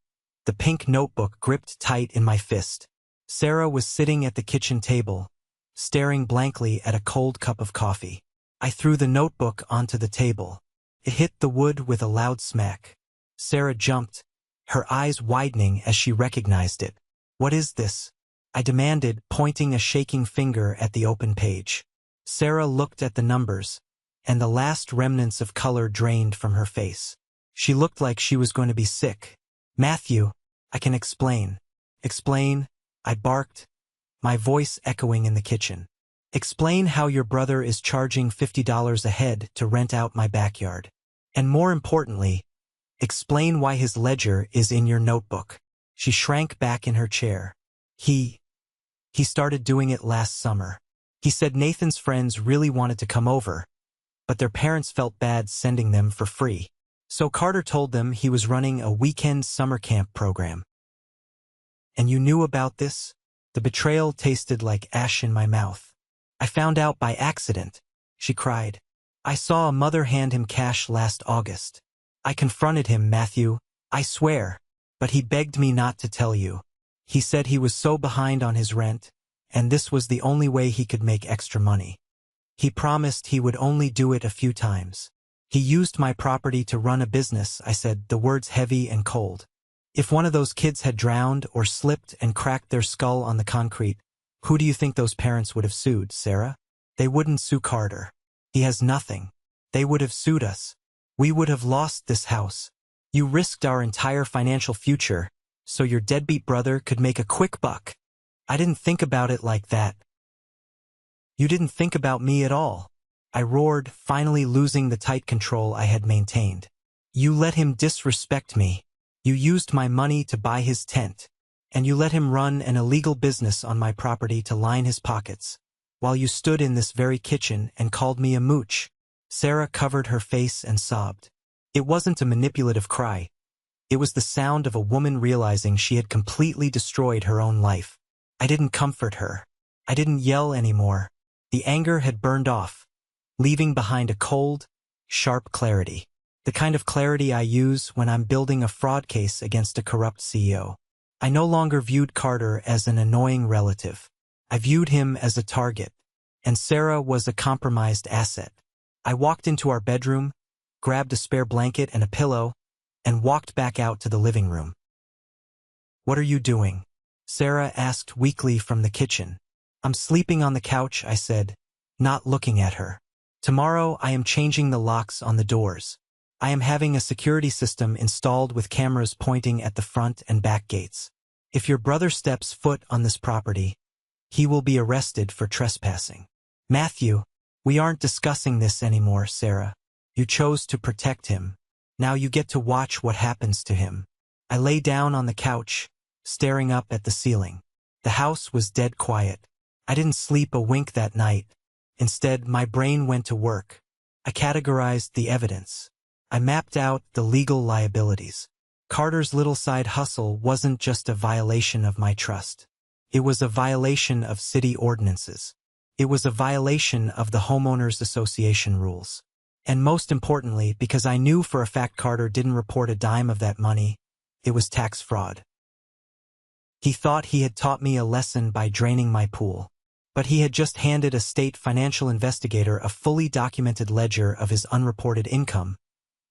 the pink notebook gripped tight in my fist. Sarah was sitting at the kitchen table, staring blankly at a cold cup of coffee. I threw the notebook onto the table. It hit the wood with a loud smack. Sarah jumped, her eyes widening as she recognized it. "What is this?" I demanded, pointing a shaking finger at the open page. Sarah looked at the numbers, and the last remnants of color drained from her face. She looked like she was going to be sick. "Matthew, I can explain." "Explain?" I barked, my voice echoing in the kitchen. "Explain how your brother is charging $50 a head to rent out my backyard. And more importantly, explain why his ledger is in your notebook." She shrank back in her chair. He started doing it last summer. He said Nathan's friends really wanted to come over, but their parents felt bad sending them for free. So Carter told them he was running a weekend summer camp program. "And you knew about this?" The betrayal tasted like ash in my mouth. "I found out by accident," she cried. "I saw a mother hand him cash last August. I confronted him, Matthew, I swear, but he begged me not to tell you. He said he was so behind on his rent, and this was the only way he could make extra money. He promised he would only do it a few times. He used my property to run a business," I said, the words heavy and cold. "If one of those kids had drowned or slipped and cracked their skull on the concrete, who do you think those parents would have sued, Sarah? They wouldn't sue Carter. He has nothing. They would have sued us. We would have lost this house. You risked our entire financial future, so your deadbeat brother could make a quick buck. I didn't think about it like that." "You didn't think about me at all," I roared, finally losing the tight control I had maintained. "You let him disrespect me. You used my money to buy his tent, and you let him run an illegal business on my property to line his pockets, while you stood in this very kitchen and called me a mooch." Sarah covered her face and sobbed. It wasn't a manipulative cry. It was the sound of a woman realizing she had completely destroyed her own life. I didn't comfort her. I didn't yell anymore. The anger had burned off, leaving behind a cold, sharp clarity. The kind of clarity I use when I'm building a fraud case against a corrupt CEO. I no longer viewed Carter as an annoying relative. I viewed him as a target, and Sarah was a compromised asset. I walked into our bedroom, grabbed a spare blanket and a pillow, and walked back out to the living room. "What are you doing?" Sarah asked weakly from the kitchen. "I'm sleeping on the couch," I said, not looking at her. "Tomorrow I am changing the locks on the doors. I am having a security system installed with cameras pointing at the front and back gates. If your brother steps foot on this property, he will be arrested for trespassing." "Matthew, we aren't discussing this anymore, Sarah. You chose to protect him. Now you get to watch what happens to him." I lay down on the couch, staring up at the ceiling. The house was dead quiet. I didn't sleep a wink that night. Instead, my brain went to work. I categorized the evidence. I mapped out the legal liabilities. Carter's little side hustle wasn't just a violation of my trust. It was a violation of city ordinances. It was a violation of the homeowners association rules. And most importantly, because I knew for a fact Carter didn't report a dime of that money, it was tax fraud. He thought he had taught me a lesson by draining my pool. But he had just handed a state financial investigator a fully documented ledger of his unreported income,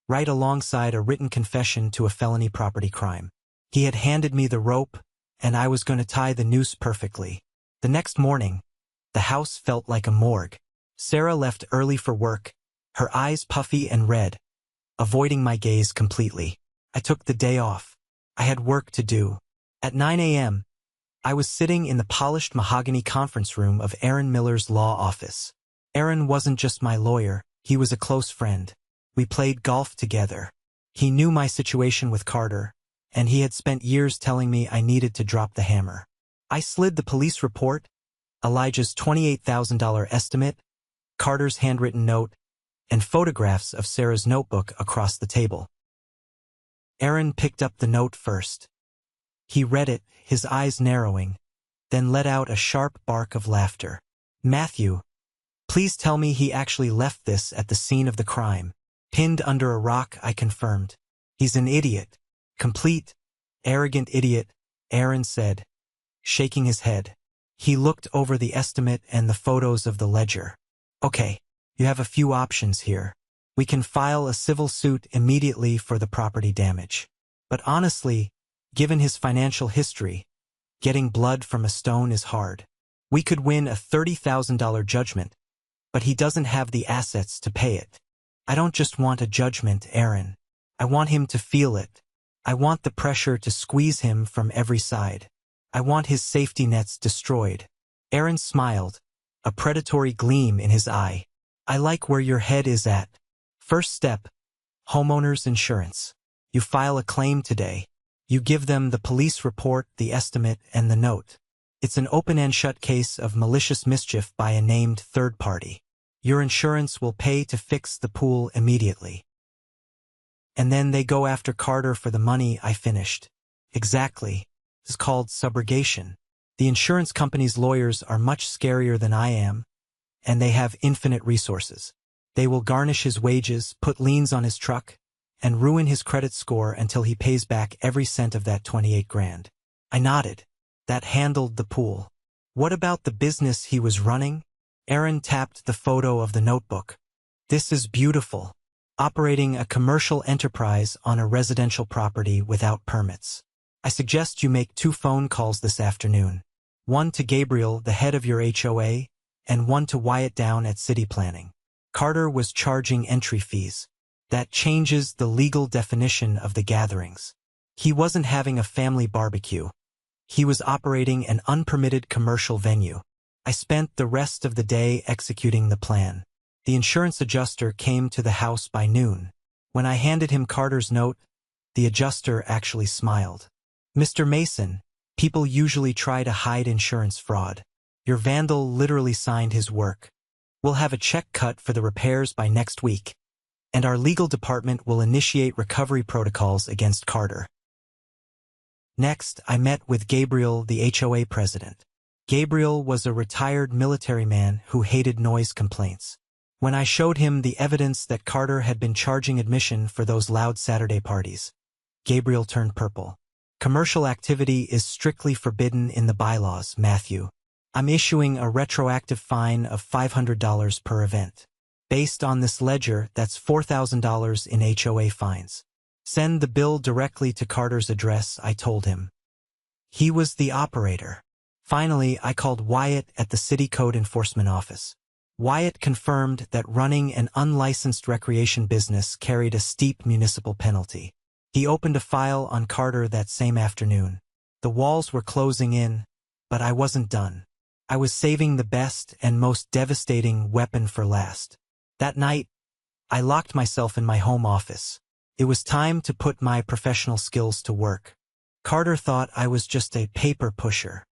right alongside a written confession to a felony property crime. He had handed me the rope, and I was going to tie the noose perfectly. The next morning, the house felt like a morgue. Sarah left early for work, her eyes puffy and red, avoiding my gaze completely. I took the day off. I had work to do. At 9 a.m., I was sitting in the polished mahogany conference room of Aaron Miller's law office. Aaron wasn't just my lawyer, he was a close friend. We played golf together. He knew my situation with Carter, and he had spent years telling me I needed to drop the hammer. I slid the police report, Elijah's $28,000 estimate, Carter's handwritten note, and photographs of Sarah's notebook across the table. Aaron picked up the note first. He read it, his eyes narrowing, then let out a sharp bark of laughter. "Matthew, please tell me he actually left this at the scene of the crime." "Pinned under a rock," I confirmed. "He's an idiot. Complete, arrogant idiot," Aaron said, shaking his head. He looked over the estimate and the photos of the ledger. "Okay, you have a few options here. We can file a civil suit immediately for the property damage. But honestly, given his financial history, getting blood from a stone is hard. We could win a $30,000 judgment, but he doesn't have the assets to pay it. I don't just want a judgment, Aaron. I want him to feel it. I want the pressure to squeeze him from every side. I want his safety nets destroyed." Aaron smiled, a predatory gleam in his eye. "I like where your head is at. First step, homeowners insurance. You file a claim today. You give them the police report, the estimate, and the note. It's an open and shut case of malicious mischief by a named third party. Your insurance will pay to fix the pool immediately. And then they go after Carter for the money," I finished. "Exactly. It's called subrogation. The insurance company's lawyers are much scarier than I am, and they have infinite resources. They will garnish his wages, put liens on his truck, and ruin his credit score until he pays back every cent of that 28 grand. I nodded. That handled the pool. What about the business he was running? Aaron tapped the photo of the notebook. "This is beautiful. Operating a commercial enterprise on a residential property without permits. I suggest you make 2 phone calls this afternoon. One to Gabriel, the head of your HOA, and one to Wyatt down at City Planning. Carter was charging entry fees. That changes the legal definition of the gatherings. He wasn't having a family barbecue. He was operating an unpermitted commercial venue. I spent the rest of the day executing the plan. The insurance adjuster came to the house by noon. When I handed him Carter's note, the adjuster actually smiled. "Mr. Mason, people usually try to hide insurance fraud. Your vandal literally signed his work. We'll have a check cut for the repairs by next week, and our legal department will initiate recovery protocols against Carter." Next, I met with Gabriel, the HOA president. Gabriel was a retired military man who hated noise complaints. When I showed him the evidence that Carter had been charging admission for those loud Saturday parties, Gabriel turned purple. "Commercial activity is strictly forbidden in the bylaws, Matthew. I'm issuing a retroactive fine of $500 per event. Based on this ledger, that's $4,000 in HOA fines. Send the bill directly to Carter's address," I told him. He was the operator. Finally, I called Wyatt at the City Code Enforcement Office. Wyatt confirmed that running an unlicensed recreation business carried a steep municipal penalty. He opened a file on Carter that same afternoon. The walls were closing in, but I wasn't done. I was saving the best and most devastating weapon for last. That night, I locked myself in my home office. It was time to put my professional skills to work. Carter thought I was just a paper pusher.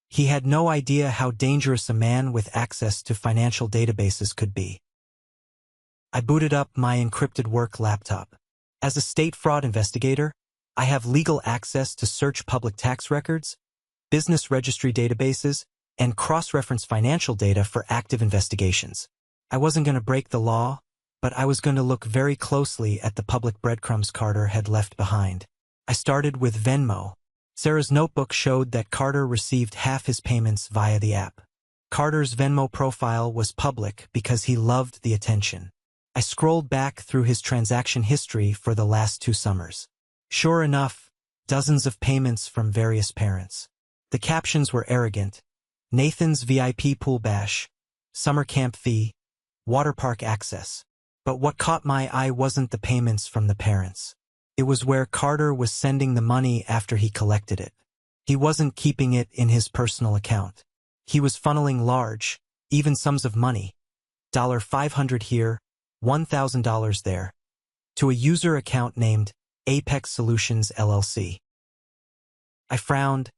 He had no idea how dangerous a man with access to financial databases could be. I booted up my encrypted work laptop. As a state fraud investigator, I have legal access to search public tax records, business registry databases, and cross-reference financial data for active investigations. I wasn't going to break the law, but I was going to look very closely at the public breadcrumbs Carter had left behind. I started with Venmo. Sarah's notebook showed that Carter received half his payments via the app. Carter's Venmo profile was public because he loved the attention. I scrolled back through his transaction history for the last 2 summers. Sure enough, dozens of payments from various parents. The captions were arrogant. Nathan's VIP pool bash, summer camp fee, water park access. But what caught my eye wasn't the payments from the parents. It was where Carter was sending the money after he collected it. He wasn't keeping it in his personal account. He was funneling large, even sums of money, $500 here, $1,000 there, to a user account named Apex Solutions LLC. I frowned,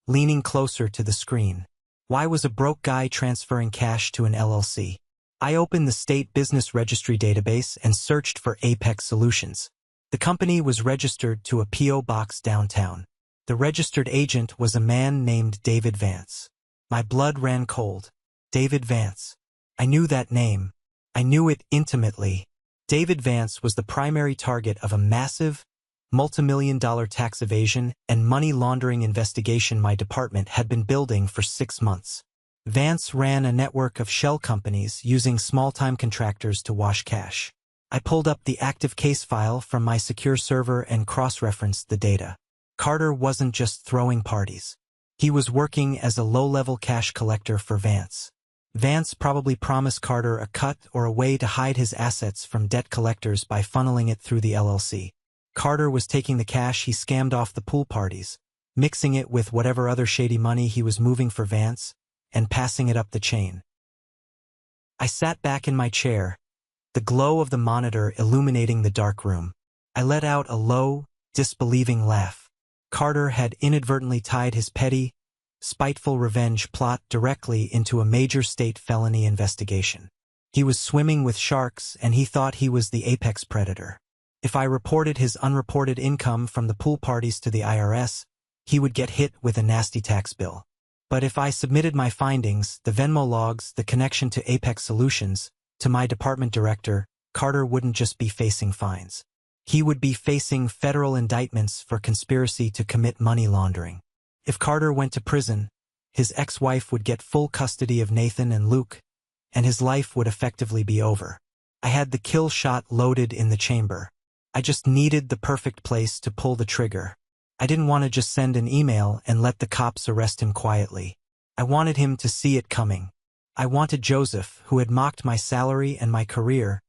leaning closer to the screen. Why was a broke guy transferring cash to an LLC? I opened the state business registry database and searched for Apex Solutions. The company was registered to a P.O. box downtown. The registered agent was a man named David Vance. My blood ran cold. David Vance. I knew that name. I knew it intimately. David Vance was the primary target of a massive, multimillion-dollar tax evasion and money laundering investigation my department had been building for 6 months. Vance ran a network of shell companies using small-time contractors to wash cash. I pulled up the active case file from my secure server and cross-referenced the data. Carter wasn't just throwing parties. He was working as a low-level cash collector for Vance. Vance probably promised Carter a cut or a way to hide his assets from debt collectors by funneling it through the LLC. Carter was taking the cash he scammed off the pool parties, mixing it with whatever other shady money he was moving for Vance, and passing it up the chain. I sat back in my chair, the glow of the monitor illuminating the dark room. I let out a low, disbelieving laugh. Carter had inadvertently tied his petty, spiteful revenge plot directly into a major state felony investigation. He was swimming with sharks and he thought he was the apex predator. If I reported his unreported income from the pool parties to the IRS, he would get hit with a nasty tax bill. But if I submitted my findings, the Venmo logs, the connection to Apex Solutions, to my department director, Carter wouldn't just be facing fines. He would be facing federal indictments for conspiracy to commit money laundering. If Carter went to prison, his ex-wife would get full custody of Nathan and Luke, and his life would effectively be over. I had the kill shot loaded in the chamber. I just needed the perfect place to pull the trigger. I didn't want to just send an email and let the cops arrest him quietly. I wanted him to see it coming. I wanted Joseph, who had mocked my salary and my career,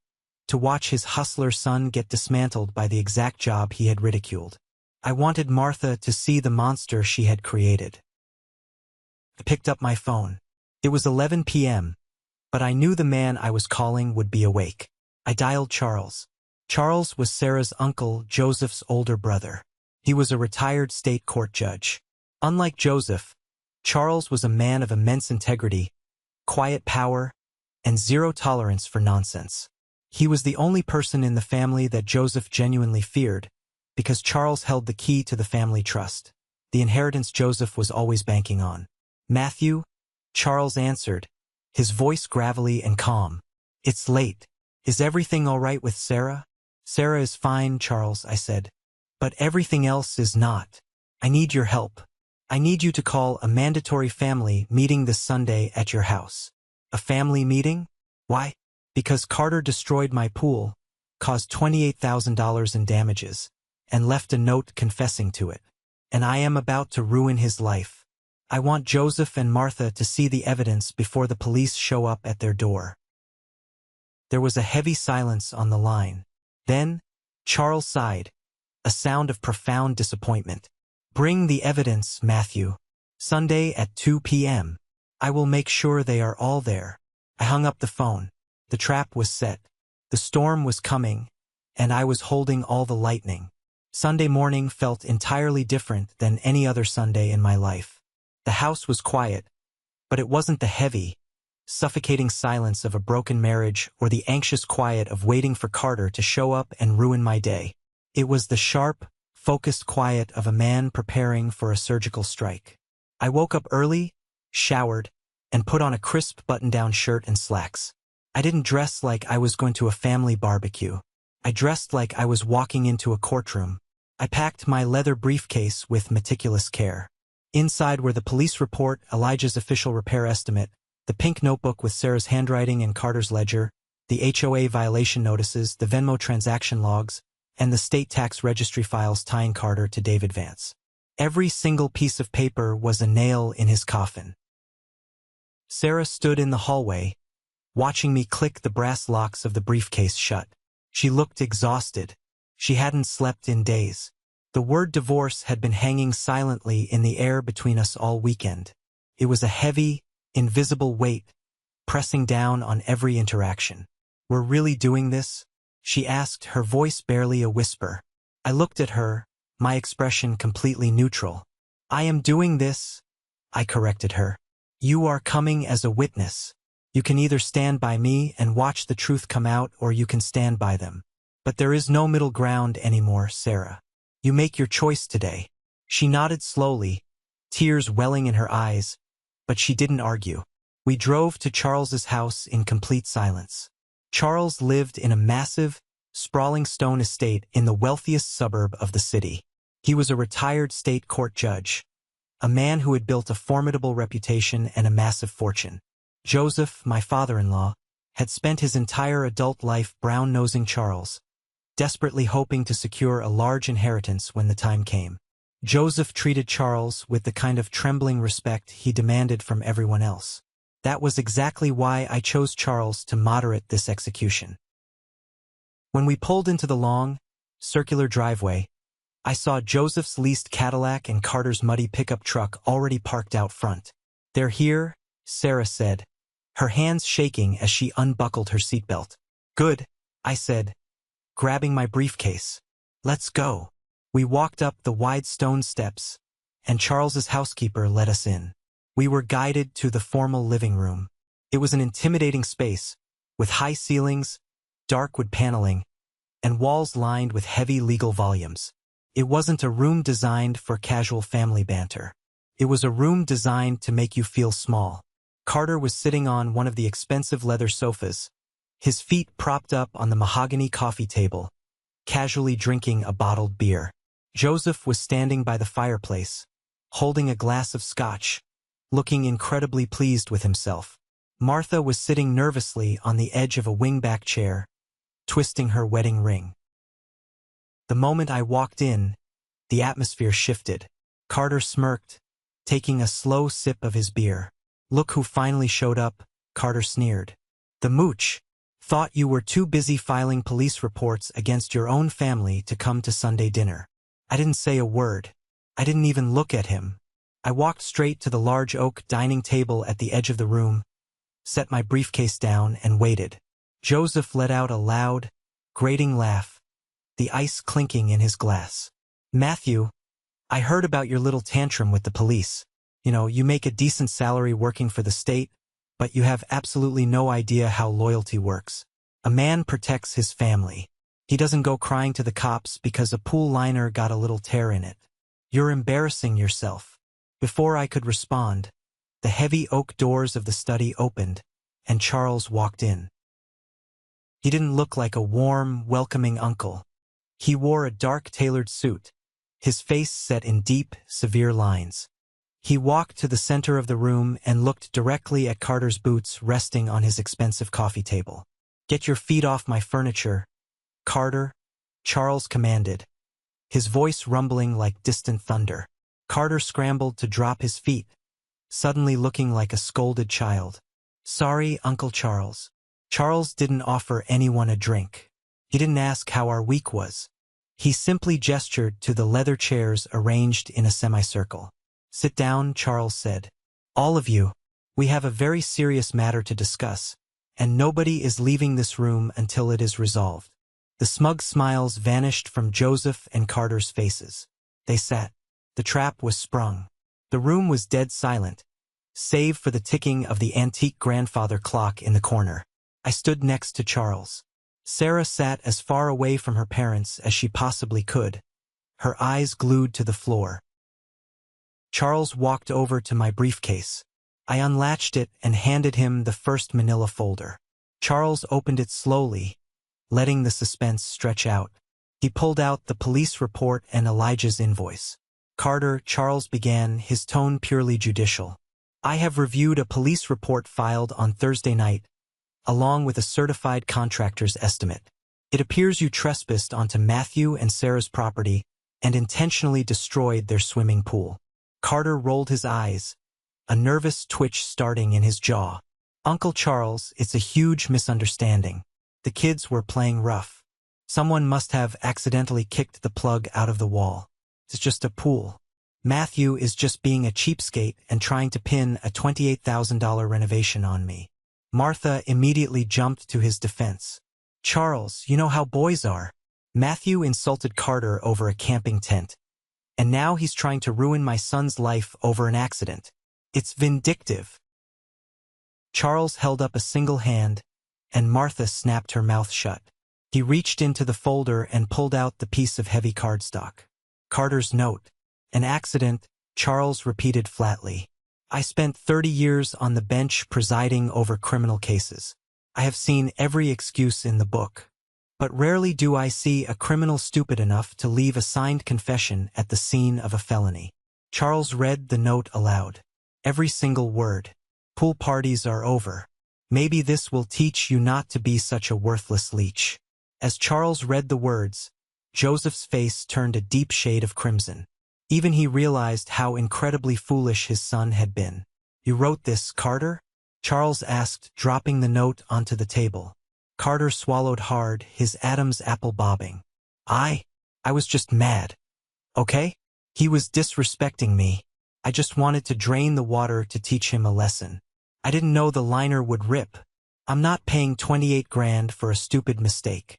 to watch his hustler son get dismantled by the exact job he had ridiculed. I wanted Martha to see the monster she had created. I picked up my phone. It was 11 p.m., but I knew the man I was calling would be awake. I dialed Charles. Charles was Sarah's uncle, Joseph's older brother. He was a retired state court judge. Unlike Joseph, Charles was a man of immense integrity, quiet power, and zero tolerance for nonsense. He was the only person in the family that Joseph genuinely feared, because Charles held the key to the family trust, the inheritance Joseph was always banking on. "Matthew?" Charles answered, his voice gravelly and calm. "It's late. Is everything all right with Sarah?" "Sarah is fine, Charles," I said. "But everything else is not. I need your help. I need you to call a mandatory family meeting this Sunday at your house." "A family meeting? Why?" "Because Carter destroyed my pool, caused $28,000 in damages, and left a note confessing to it. And I am about to ruin his life. I want Joseph and Martha to see the evidence before the police show up at their door." There was a heavy silence on the line. Then, Charles sighed, a sound of profound disappointment. "Bring the evidence, Matthew. Sunday at 2 p.m. I will make sure they are all there." I hung up the phone. The trap was set. The storm was coming, and I was holding all the lightning. Sunday morning felt entirely different than any other Sunday in my life. The house was quiet, but it wasn't the heavy, suffocating silence of a broken marriage or the anxious quiet of waiting for Carter to show up and ruin my day. It was the sharp, focused quiet of a man preparing for a surgical strike. I woke up early, showered, and put on a crisp button-down shirt and slacks. I didn't dress like I was going to a family barbecue. I dressed like I was walking into a courtroom. I packed my leather briefcase with meticulous care. Inside were the police report, Elijah's official repair estimate, the pink notebook with Sarah's handwriting and Carter's ledger, the HOA violation notices, the Venmo transaction logs, and the state tax registry files tying Carter to David Vance. Every single piece of paper was a nail in his coffin. Sarah stood in the hallway, watching me click the brass locks of the briefcase shut. She looked exhausted. She hadn't slept in days. The word divorce had been hanging silently in the air between us all weekend. It was a heavy, invisible weight, pressing down on every interaction. "We're really doing this?" she asked, her voice barely a whisper. I looked at her, my expression completely neutral. "I am doing this," I corrected her. "You are coming as a witness. You can either stand by me and watch the truth come out, or you can stand by them. But there is no middle ground anymore, Sarah. You make your choice today." She nodded slowly, tears welling in her eyes, but she didn't argue. We drove to Charles's house in complete silence. Charles lived in a massive, sprawling stone estate in the wealthiest suburb of the city. He was a retired state court judge, a man who had built a formidable reputation and a massive fortune. Joseph, my father-in-law, had spent his entire adult life brown-nosing Charles, desperately hoping to secure a large inheritance when the time came. Joseph treated Charles with the kind of trembling respect he demanded from everyone else. That was exactly why I chose Charles to moderate this execution. When we pulled into the long, circular driveway, I saw Joseph's leased Cadillac and Carter's muddy pickup truck already parked out front. "They're here," Sarah said, her hands shaking as she unbuckled her seatbelt. "Good," I said, grabbing my briefcase. "Let's go." We walked up the wide stone steps, and Charles's housekeeper let us in. We were guided to the formal living room. It was an intimidating space, with high ceilings, dark wood paneling, and walls lined with heavy legal volumes. It wasn't a room designed for casual family banter. It was a room designed to make you feel small. Carter was sitting on one of the expensive leather sofas, his feet propped up on the mahogany coffee table, casually drinking a bottled beer. Joseph was standing by the fireplace, holding a glass of scotch, looking incredibly pleased with himself. Martha was sitting nervously on the edge of a wingback chair, twisting her wedding ring. The moment I walked in, the atmosphere shifted. Carter smirked, taking a slow sip of his beer. "Look who finally showed up," Carter sneered. "The mooch. Thought you were too busy filing police reports against your own family to come to Sunday dinner." I didn't say a word. I didn't even look at him. I walked straight to the large oak dining table at the edge of the room, set my briefcase down, and waited. Joseph let out a loud, grating laugh, the ice clinking in his glass. "Matthew, I heard about your little tantrum with the police. You make a decent salary working for the state, but you have absolutely no idea how loyalty works. A man protects his family. He doesn't go crying to the cops because a pool liner got a little tear in it. You're embarrassing yourself." Before I could respond, the heavy oak doors of the study opened, and Charles walked in. He didn't look like a warm, welcoming uncle. He wore a dark tailored suit, his face set in deep, severe lines. He walked to the center of the room and looked directly at Carter's boots resting on his expensive coffee table. "Get your feet off my furniture, Carter," Charles commanded, his voice rumbling like distant thunder. Carter scrambled to drop his feet, suddenly looking like a scolded child. "Sorry, Uncle Charles." Charles didn't offer anyone a drink. He didn't ask how our week was. He simply gestured to the leather chairs arranged in a semicircle. "Sit down," Charles said. "All of you. We have a very serious matter to discuss, and nobody is leaving this room until it is resolved." The smug smiles vanished from Joseph and Carter's faces. They sat. The trap was sprung. The room was dead silent, save for the ticking of the antique grandfather clock in the corner. I stood next to Charles. Sarah sat as far away from her parents as she possibly could, her eyes glued to the floor. Charles walked over to my briefcase. I unlatched it and handed him the first manila folder. Charles opened it slowly, letting the suspense stretch out. He pulled out the police report and Elijah's invoice. "Carter," Charles began, his tone purely judicial. "I have reviewed a police report filed on Thursday night, along with a certified contractor's estimate. It appears you trespassed onto Matthew and Sarah's property and intentionally destroyed their swimming pool." Carter rolled his eyes, a nervous twitch starting in his jaw. "Uncle Charles, it's a huge misunderstanding. The kids were playing rough. Someone must have accidentally kicked the plug out of the wall. It's just a pool. Matthew is just being a cheapskate and trying to pin a $28,000 renovation on me." Martha immediately jumped to his defense. "Charles, you know how boys are. Matthew insulted Carter over a camping tent, and now he's trying to ruin my son's life over an accident. It's vindictive." Charles held up a single hand, and Martha snapped her mouth shut. He reached into the folder and pulled out the piece of heavy cardstock. Carter's note. "An accident," Charles repeated flatly. "I spent 30 years on the bench presiding over criminal cases. I have seen every excuse in the book. But rarely do I see a criminal stupid enough to leave a signed confession at the scene of a felony." Charles read the note aloud. Every single word. "Pool parties are over. Maybe this will teach you not to be such a worthless leech." As Charles read the words, Joseph's face turned a deep shade of crimson. Even he realized how incredibly foolish his son had been. "You wrote this, Carter?" Charles asked, dropping the note onto the table. Carter swallowed hard, his Adam's apple bobbing. I was just mad. Okay? He was disrespecting me. I just wanted to drain the water to teach him a lesson. I didn't know the liner would rip. I'm not paying 28 grand for a stupid mistake."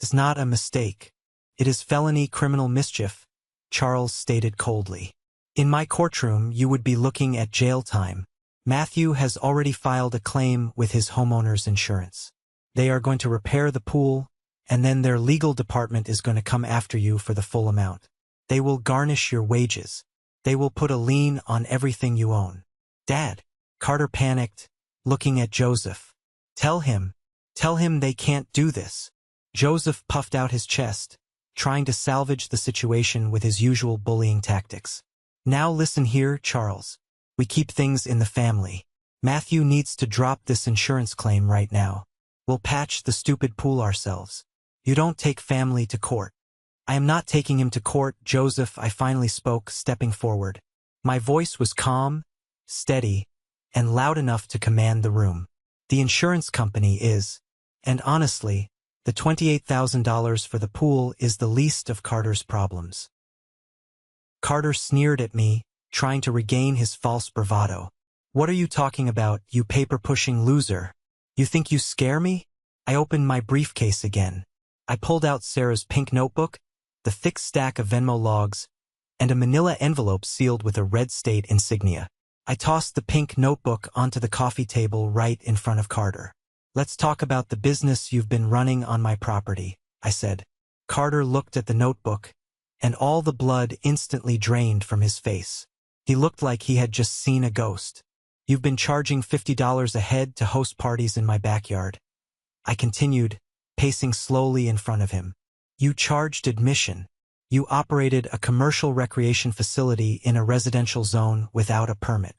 "It's not a mistake. It is felony criminal mischief," Charles stated coldly. "In my courtroom, you would be looking at jail time. Matthew has already filed a claim with his homeowner's insurance. They are going to repair the pool, and then their legal department is going to come after you for the full amount. They will garnish your wages. They will put a lien on everything you own." "Dad," Carter panicked, looking at Joseph. Tell him they can't do this." Joseph puffed out his chest, trying to salvage the situation with his usual bullying tactics. "Now listen here, Charles. We keep things in the family. Matthew needs to drop this insurance claim right now. We'll patch the stupid pool ourselves. You don't take family to court." "I am not taking him to court, Joseph," I finally spoke, stepping forward. My voice was calm, steady, and loud enough to command the room. "The insurance company is. And honestly, the $28,000 for the pool is the least of Carter's problems." Carter sneered at me, trying to regain his false bravado. "What are you talking about, you paper-pushing loser? You think you scare me?" I opened my briefcase again. I pulled out Sarah's pink notebook, the thick stack of Venmo logs, and a manila envelope sealed with a red state insignia. I tossed the pink notebook onto the coffee table right in front of Carter. "Let's talk about the business you've been running on my property," I said. Carter looked at the notebook, and all the blood instantly drained from his face. He looked like he had just seen a ghost. "You've been charging $50 a head to host parties in my backyard," I continued, pacing slowly in front of him. "You charged admission. You operated a commercial recreation facility in a residential zone without a permit.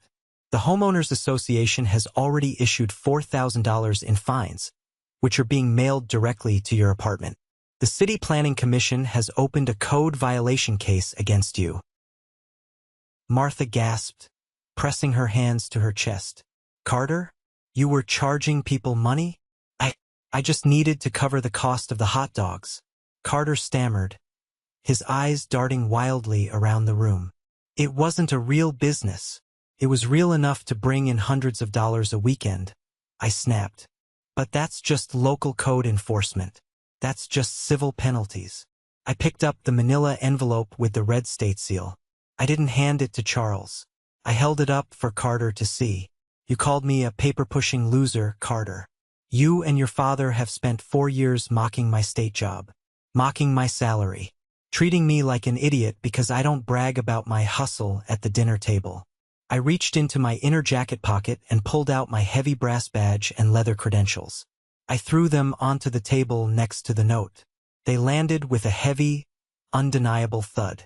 The Homeowners Association has already issued $4,000 in fines, which are being mailed directly to your apartment. The City Planning Commission has opened a code violation case against you." Martha gasped, pressing her hands to her chest. "Carter, you were charging people money? I just needed to cover the cost of the hot dogs." Carter stammered, his eyes darting wildly around the room. "It wasn't a real business. It was real enough to bring in hundreds of dollars a weekend," I snapped. "But that's just local code enforcement. That's just civil penalties." I picked up the manila envelope with the red state seal. I didn't hand it to Charles. I held it up for Carter to see. "You called me a paper-pushing loser, Carter. You and your father have spent 4 years mocking my state job, mocking my salary, treating me like an idiot because I don't brag about my hustle at the dinner table. I reached into my inner jacket pocket and pulled out my heavy brass badge and leather credentials. I threw them onto the table next to the note. They landed with a heavy, undeniable thud.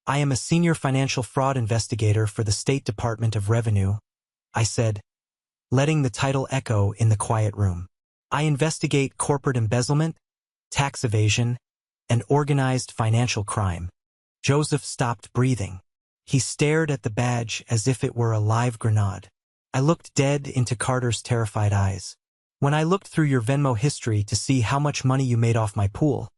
I am a senior financial fraud investigator for the State Department of Revenue, I said, letting the title echo in the quiet room. I investigate corporate embezzlement, tax evasion, and organized financial crime. Joseph stopped breathing. He stared at the badge as if it were a live grenade. I looked dead into Carter's terrified eyes. When I looked through your Venmo history to see how much money you made off my pool,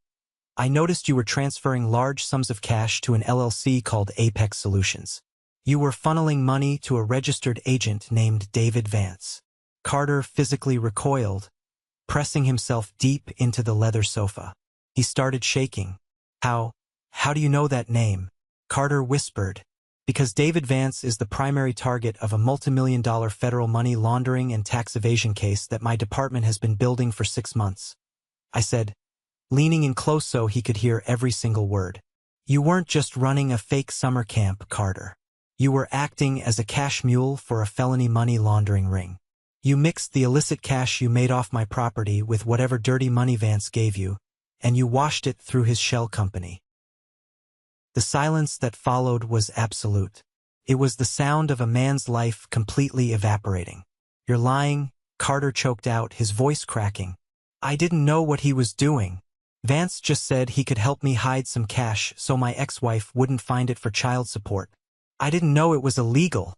I noticed you were transferring large sums of cash to an LLC called Apex Solutions. You were funneling money to a registered agent named David Vance. Carter physically recoiled, pressing himself deep into the leather sofa. He started shaking. How do you know that name? Carter whispered. Because David Vance is the primary target of a multimillion-dollar federal money laundering and tax evasion case that my department has been building for 6 months. I said, leaning in close so he could hear every single word. You weren't just running a fake summer camp, Carter. You were acting as a cash mule for a felony money laundering ring. You mixed the illicit cash you made off my property with whatever dirty money Vance gave you, and you washed it through his shell company. The silence that followed was absolute. It was the sound of a man's life completely evaporating. You're lying, Carter choked out, his voice cracking. I didn't know what he was doing. Vance just said he could help me hide some cash so my ex-wife wouldn't find it for child support. I didn't know it was illegal.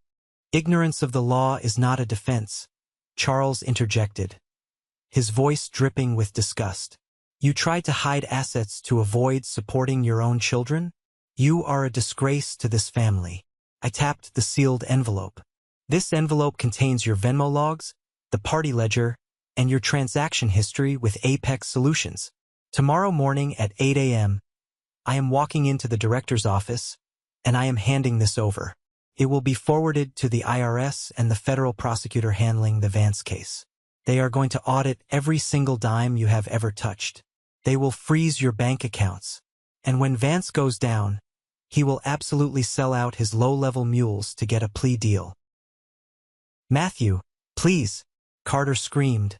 Ignorance of the law is not a defense, Charles interjected, his voice dripping with disgust. You tried to hide assets to avoid supporting your own children? You are a disgrace to this family. I tapped the sealed envelope. This envelope contains your Venmo logs, the party ledger, and your transaction history with Apex Solutions. Tomorrow morning at 8 a.m., I am walking into the director's office, and I am handing this over. It will be forwarded to the IRS and the federal prosecutor handling the Vance case. They are going to audit every single dime you have ever touched. They will freeze your bank accounts. And when Vance goes down, he will absolutely sell out his low-level mules to get a plea deal. Matthew, please, Carter screamed,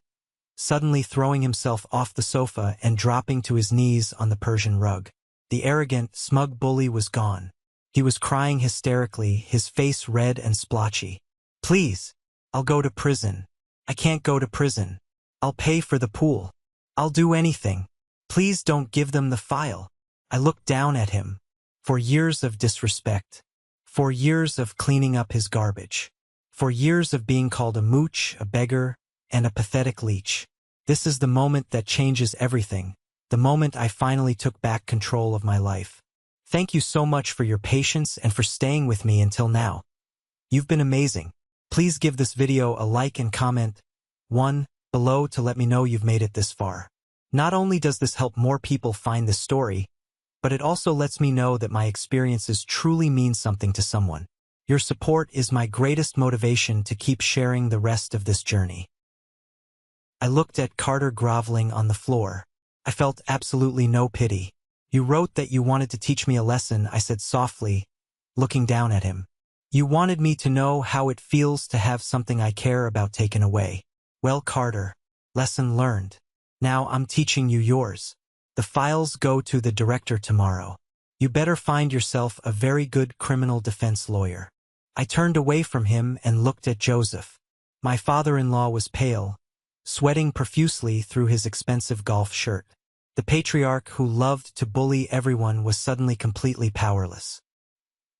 suddenly throwing himself off the sofa and dropping to his knees on the Persian rug. The arrogant, smug bully was gone. He was crying hysterically, his face red and splotchy. Please, I'll go to prison. I can't go to prison. I'll pay for the pool. I'll do anything. Please don't give them the file. I looked down at him. For years of disrespect. For years of cleaning up his garbage. For years of being called a mooch, a beggar, and a pathetic leech. This is the moment that changes everything. The moment I finally took back control of my life. Thank you so much for your patience and for staying with me until now. You've been amazing. Please give this video a like and comment 1 below to let me know you've made it this far. Not only does this help more people find this story, but it also lets me know that my experiences truly mean something to someone. Your support is my greatest motivation to keep sharing the rest of this journey. I looked at Carter groveling on the floor. I felt absolutely no pity. You wrote that you wanted to teach me a lesson, I said softly, looking down at him. You wanted me to know how it feels to have something I care about taken away. Well, Carter, lesson learned. Now I'm teaching you yours. The files go to the director tomorrow. You better find yourself a very good criminal defense lawyer. I turned away from him and looked at Joseph. My father-in-law was pale, sweating profusely through his expensive golf shirt. The patriarch who loved to bully everyone was suddenly completely powerless.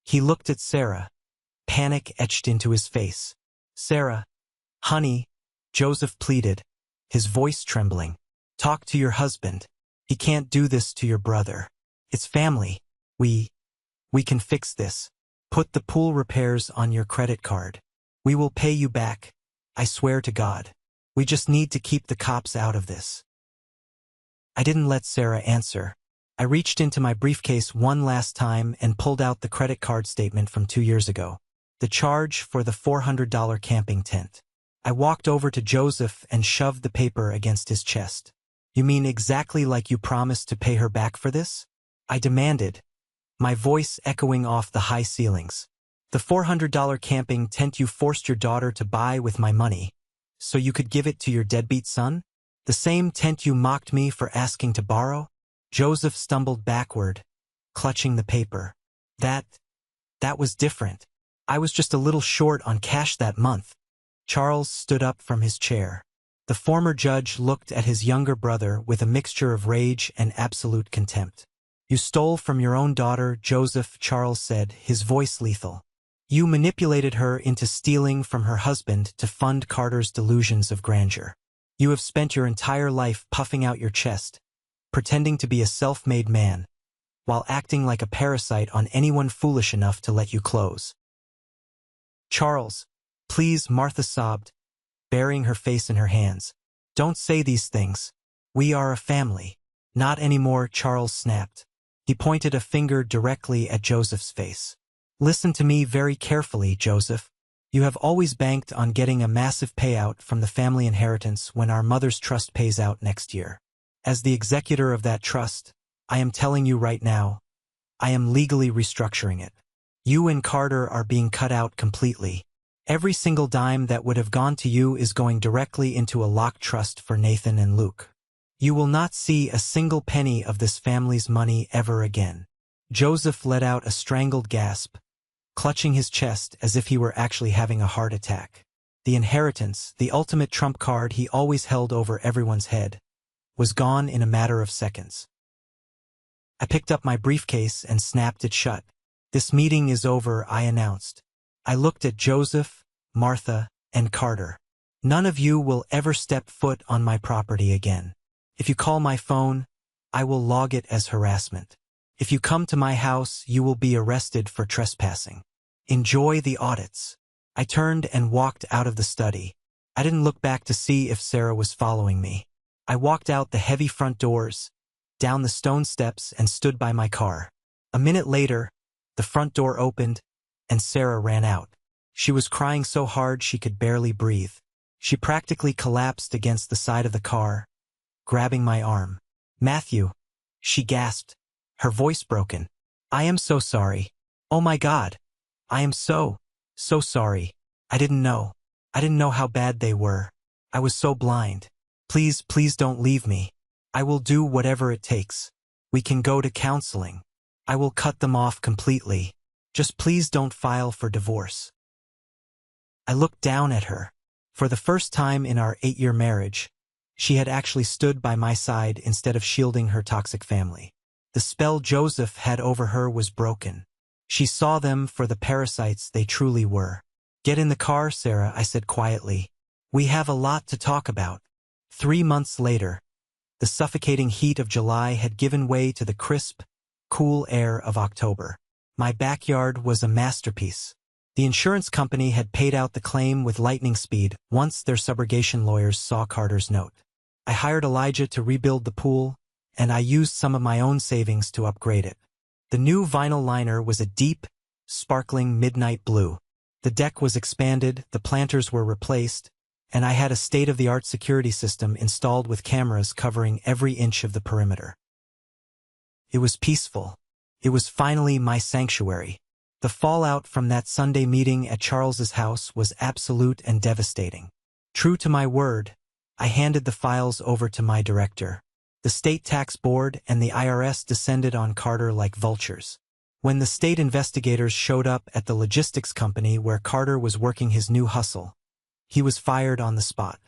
He looked at Sarah, panic etched into his face. Sarah, honey, Joseph pleaded, his voice trembling. Talk to your husband. He can't do this to your brother. It's family. We can fix this. Put the pool repairs on your credit card. We will pay you back. I swear to God. We just need to keep the cops out of this. I didn't let Sarah answer. I reached into my briefcase one last time and pulled out the credit card statement from 2 years ago. The charge for the $400 camping tent. I walked over to Joseph and shoved the paper against his chest. You mean exactly like you promised to pay her back for this? I demanded, my voice echoing off the high ceilings. The $400 camping tent you forced your daughter to buy with my money, so you could give it to your deadbeat son? The same tent you mocked me for asking to borrow? Joseph stumbled backward, clutching the paper. That was different. I was just a little short on cash that month. Charles stood up from his chair. The former judge looked at his younger brother with a mixture of rage and absolute contempt. You stole from your own daughter, Joseph, Charles said, his voice lethal. You manipulated her into stealing from her husband to fund Carter's delusions of grandeur. You have spent your entire life puffing out your chest, pretending to be a self-made man, while acting like a parasite on anyone foolish enough to let you close. Charles, please, Martha sobbed, burying her face in her hands. Don't say these things. We are a family. Not anymore, Charles snapped. He pointed a finger directly at Joseph's face. Listen to me very carefully, Joseph. You have always banked on getting a massive payout from the family inheritance when our mother's trust pays out next year. As the executor of that trust, I am telling you right now, I am legally restructuring it. You and Carter are being cut out completely. Every single dime that would have gone to you is going directly into a locked trust for Nathan and Luke. You will not see a single penny of this family's money ever again. Joseph let out a strangled gasp, clutching his chest as if he were actually having a heart attack. The inheritance, the ultimate trump card he always held over everyone's head, was gone in a matter of seconds. I picked up my briefcase and snapped it shut. This meeting is over, I announced. I looked at Joseph, Martha, and Carter. None of you will ever step foot on my property again. If you call my phone, I will log it as harassment. If you come to my house, you will be arrested for trespassing. Enjoy the audits. I turned and walked out of the study. I didn't look back to see if Sarah was following me. I walked out the heavy front doors, down the stone steps, and stood by my car. A minute later, the front door opened, and Sarah ran out. She was crying so hard she could barely breathe. She practically collapsed against the side of the car, grabbing my arm. Matthew, she gasped, her voice broken. I am so sorry. Oh my God. I am so sorry. I didn't know. I didn't know how bad they were. I was so blind. Please don't leave me. I will do whatever it takes. We can go to counseling. I will cut them off completely. Just please don't file for divorce. I looked down at her. For the first time in our 8-year marriage, she had actually stood by my side instead of shielding her toxic family. The spell Joseph had over her was broken. She saw them for the parasites they truly were. Get in the car, Sarah, I said quietly. We have a lot to talk about. 3 months later, the suffocating heat of July had given way to the crisp, cool air of October. My backyard was a masterpiece. The insurance company had paid out the claim with lightning speed once their subrogation lawyers saw Carter's note. I hired Elijah to rebuild the pool, and I used some of my own savings to upgrade it. The new vinyl liner was a deep, sparkling midnight blue. The deck was expanded, the planters were replaced, and I had a state-of-the-art security system installed with cameras covering every inch of the perimeter. It was peaceful. It was finally my sanctuary. The fallout from that Sunday meeting at Charles's house was absolute and devastating. True to my word, I handed the files over to my director. The state tax board and the IRS descended on Carter like vultures. When the state investigators showed up at the logistics company where Carter was working his new hustle, he was fired on the spot.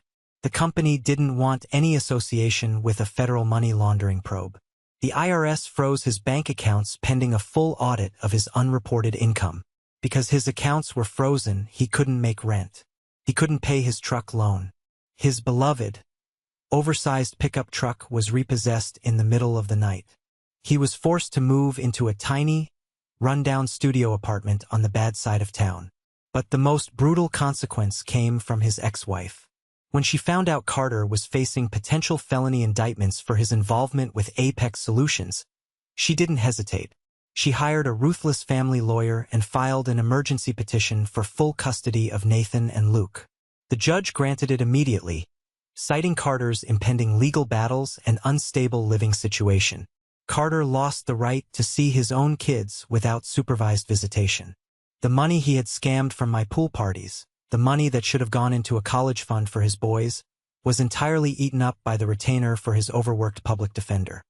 The company didn't want any association with a federal money laundering probe. The IRS froze his bank accounts pending a full audit of his unreported income. Because his accounts were frozen, he couldn't make rent. He couldn't pay his truck loan. His beloved, oversized pickup truck was repossessed in the middle of the night. He was forced to move into a tiny, run-down studio apartment on the bad side of town. But the most brutal consequence came from his ex-wife. When she found out Carter was facing potential felony indictments for his involvement with Apex Solutions, she didn't hesitate. She hired a ruthless family lawyer and filed an emergency petition for full custody of Nathan and Luke. The judge granted it immediately, citing Carter's impending legal battles and unstable living situation. Carter lost the right to see his own kids without supervised visitation. The money he had scammed from my pool parties, the money that should have gone into a college fund for his boys, was entirely eaten up by the retainer for his overworked public defender.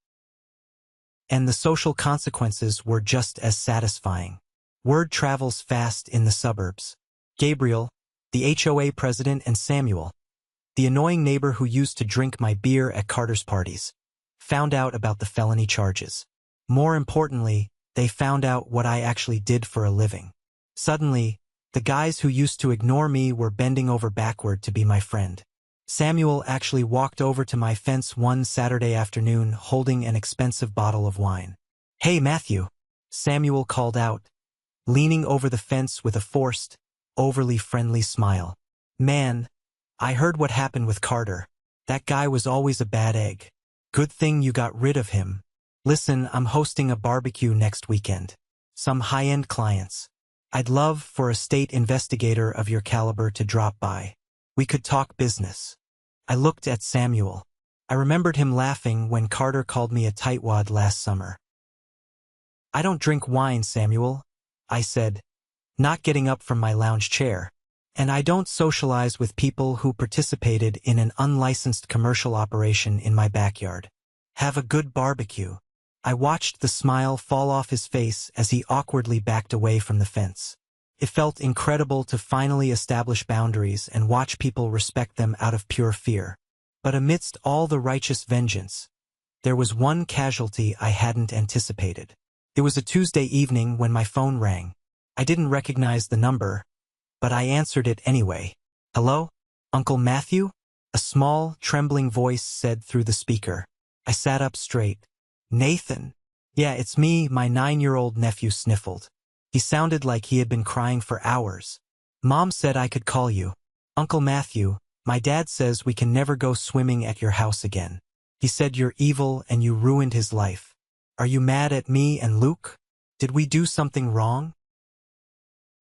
And the social consequences were just as satisfying. Word travels fast in the suburbs. Gabriel, the HOA president, and Samuel, the annoying neighbor who used to drink my beer at Carter's parties, found out about the felony charges. More importantly, they found out what I actually did for a living. Suddenly, the guys who used to ignore me were bending over backward to be my friend. Samuel actually walked over to my fence one Saturday afternoon holding an expensive bottle of wine. "Hey, Matthew," Samuel called out, leaning over the fence with a forced, overly friendly smile. "Man, I heard what happened with Carter. That guy was always a bad egg. Good thing you got rid of him. Listen, I'm hosting a barbecue next weekend. Some high-end clients. I'd love for a state investigator of your caliber to drop by. We could talk business." I looked at Samuel. I remembered him laughing when Carter called me a tightwad last summer. "I don't drink wine, Samuel," I said, not getting up from my lounge chair. "And I don't socialize with people who participated in an unlicensed commercial operation in my backyard. Have a good barbecue." I watched the smile fall off his face as he awkwardly backed away from the fence. It felt incredible to finally establish boundaries and watch people respect them out of pure fear. But amidst all the righteous vengeance, there was one casualty I hadn't anticipated. It was a Tuesday evening when my phone rang. I didn't recognize the number, but I answered it anyway. "Hello? Uncle Matthew?" A small, trembling voice said through the speaker. I sat up straight. "Nathan?" "Yeah, it's me," my 9-year-old nephew sniffled. He sounded like he had been crying for hours. "Mom said I could call you. Uncle Matthew, my dad says we can never go swimming at your house again. He said you're evil and you ruined his life. Are you mad at me and Luke? Did we do something wrong?"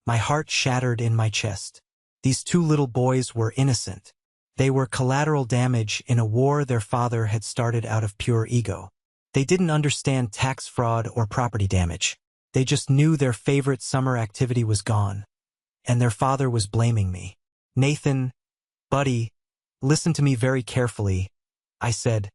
My heart shattered in my chest. These two little boys were innocent. They were collateral damage in a war their father had started out of pure ego. They didn't understand tax fraud or property damage. They just knew their favorite summer activity was gone, and their father was blaming me. "Nathan, buddy, listen to me very carefully," I said,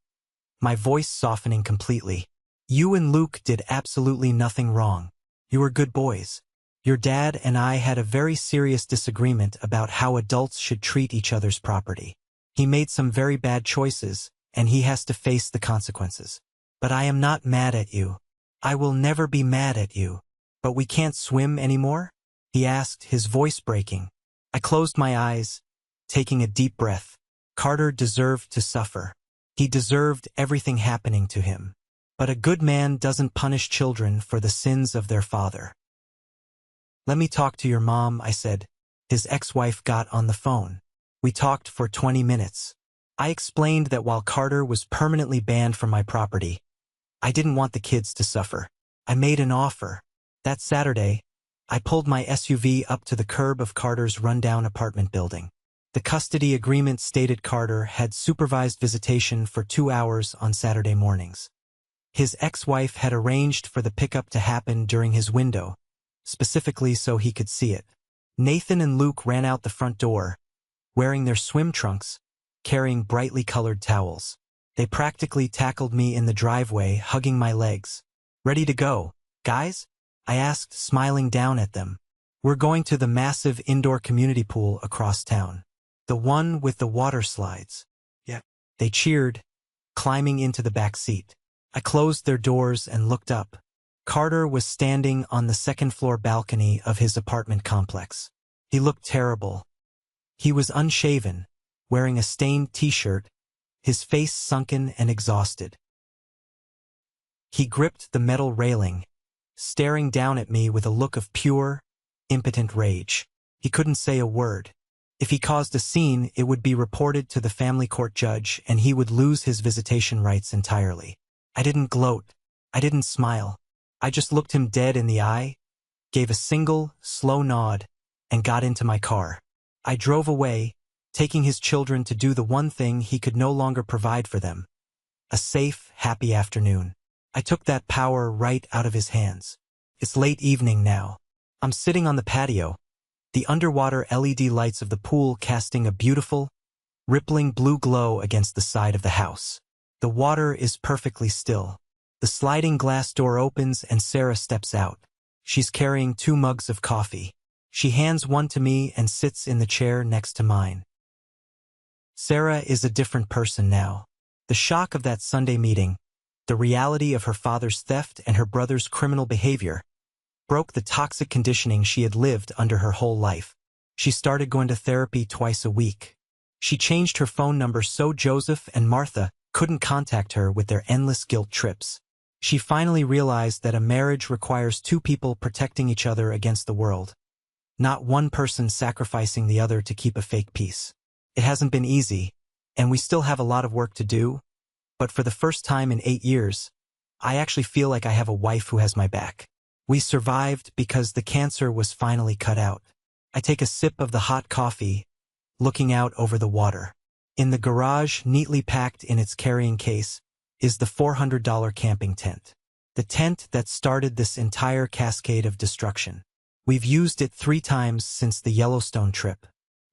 my voice softening completely. "You and Luke did absolutely nothing wrong. You were good boys. Your dad and I had a very serious disagreement about how adults should treat each other's property. He made some very bad choices, and he has to face the consequences. But I am not mad at you. I will never be mad at you." "But we can't swim anymore?" he asked, his voice breaking. I closed my eyes, taking a deep breath. Carter deserved to suffer. He deserved everything happening to him. But a good man doesn't punish children for the sins of their father. "Let me talk to your mom," I said. His ex-wife got on the phone. We talked for 20 minutes. I explained that while Carter was permanently banned from my property, I didn't want the kids to suffer. I made an offer. That Saturday, I pulled my SUV up to the curb of Carter's rundown apartment building. The custody agreement stated Carter had supervised visitation for 2 hours on Saturday mornings. His ex-wife had arranged for the pickup to happen during his window, specifically so he could see it. Nathan and Luke ran out the front door, wearing their swim trunks, carrying brightly colored towels. They practically tackled me in the driveway, hugging my legs. "Ready to go, guys?" I asked, smiling down at them. "We're going to the massive indoor community pool across town. The one with the water slides." "Yeah." They cheered, climbing into the back seat. I closed their doors and looked up. Carter was standing on the second-floor balcony of his apartment complex. He looked terrible. He was unshaven, wearing a stained t-shirt, his face sunken and exhausted. He gripped the metal railing, staring down at me with a look of pure, impotent rage. He couldn't say a word. If he caused a scene, it would be reported to the family court judge and he would lose his visitation rights entirely. I didn't gloat. I didn't smile. I just looked him dead in the eye, gave a single, slow nod, and got into my car. I drove away, taking his children to do the one thing he could no longer provide for them: a safe, happy afternoon. I took that power right out of his hands. It's late evening now. I'm sitting on the patio, the underwater LED lights of the pool casting a beautiful, rippling blue glow against the side of the house. The water is perfectly still. The sliding glass door opens and Sarah steps out. She's carrying 2 mugs of coffee. She hands one to me and sits in the chair next to mine. Sarah is a different person now. The shock of that Sunday meeting, the reality of her father's theft and her brother's criminal behavior, broke the toxic conditioning she had lived under her whole life. She started going to therapy twice a week. She changed her phone number so Joseph and Martha couldn't contact her with their endless guilt trips. She finally realized that a marriage requires 2 people protecting each other against the world, not one person sacrificing the other to keep a fake peace. It hasn't been easy, and we still have a lot of work to do, but for the first time in 8 years, I actually feel like I have a wife who has my back. We survived because the cancer was finally cut out. I take a sip of the hot coffee, looking out over the water. In the garage, neatly packed in its carrying case, is the $400 camping tent. The tent that started this entire cascade of destruction. We've used it 3 times since the Yellowstone trip.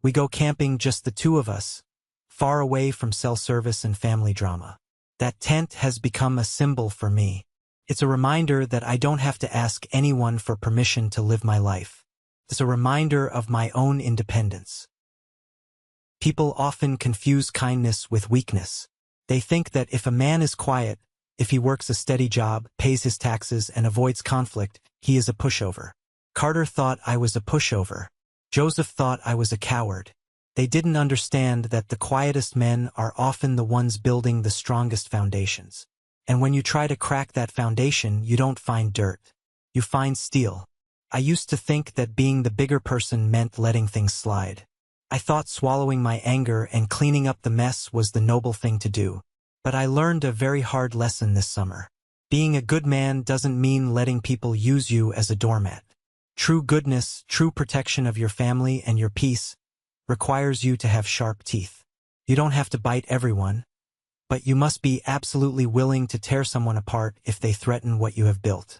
We go camping just the 2 of us, far away from cell service and family drama. That tent has become a symbol for me. It's a reminder that I don't have to ask anyone for permission to live my life. It's a reminder of my own independence. People often confuse kindness with weakness. They think that if a man is quiet, if he works a steady job, pays his taxes, and avoids conflict, he is a pushover. Carter thought I was a pushover. Joseph thought I was a coward. They didn't understand that the quietest men are often the ones building the strongest foundations. And when you try to crack that foundation, you don't find dirt. You find steel. I used to think that being the bigger person meant letting things slide. I thought swallowing my anger and cleaning up the mess was the noble thing to do. But I learned a very hard lesson this summer. Being a good man doesn't mean letting people use you as a doormat. True goodness, true protection of your family and your peace, requires you to have sharp teeth. You don't have to bite everyone, but you must be absolutely willing to tear someone apart if they threaten what you have built.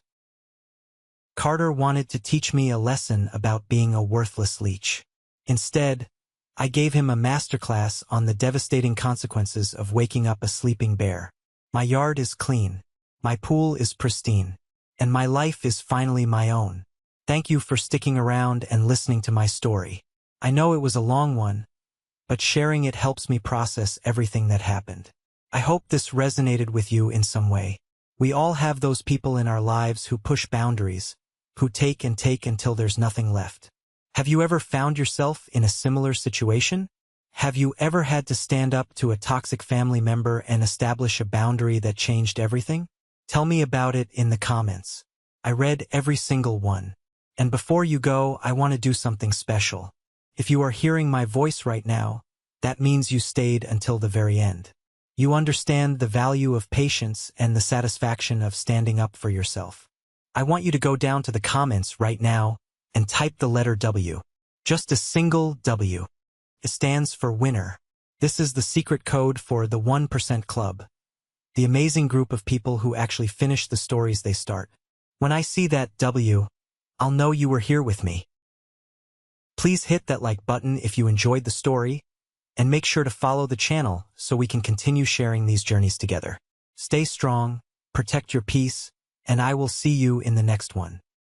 Carter wanted to teach me a lesson about being a worthless leech. Instead, I gave him a masterclass on the devastating consequences of waking up a sleeping bear. My yard is clean, my pool is pristine, and my life is finally my own. Thank you for sticking around and listening to my story. I know it was a long one, but sharing it helps me process everything that happened. I hope this resonated with you in some way. We all have those people in our lives who push boundaries, who take and take until there's nothing left. Have you ever found yourself in a similar situation? Have you ever had to stand up to a toxic family member and establish a boundary that changed everything? Tell me about it in the comments. I read every single one. And before you go, I want to do something special. If you are hearing my voice right now, that means you stayed until the very end. You understand the value of patience and the satisfaction of standing up for yourself. I want you to go down to the comments right now and type the letter W. Just a single W. It stands for winner. This is the secret code for the 1% Club, the amazing group of people who actually finish the stories they start. When I see that W, I'll know you were here with me. Please hit that like button if you enjoyed the story, and make sure to follow the channel so we can continue sharing these journeys together. Stay strong, protect your peace, and I will see you in the next one.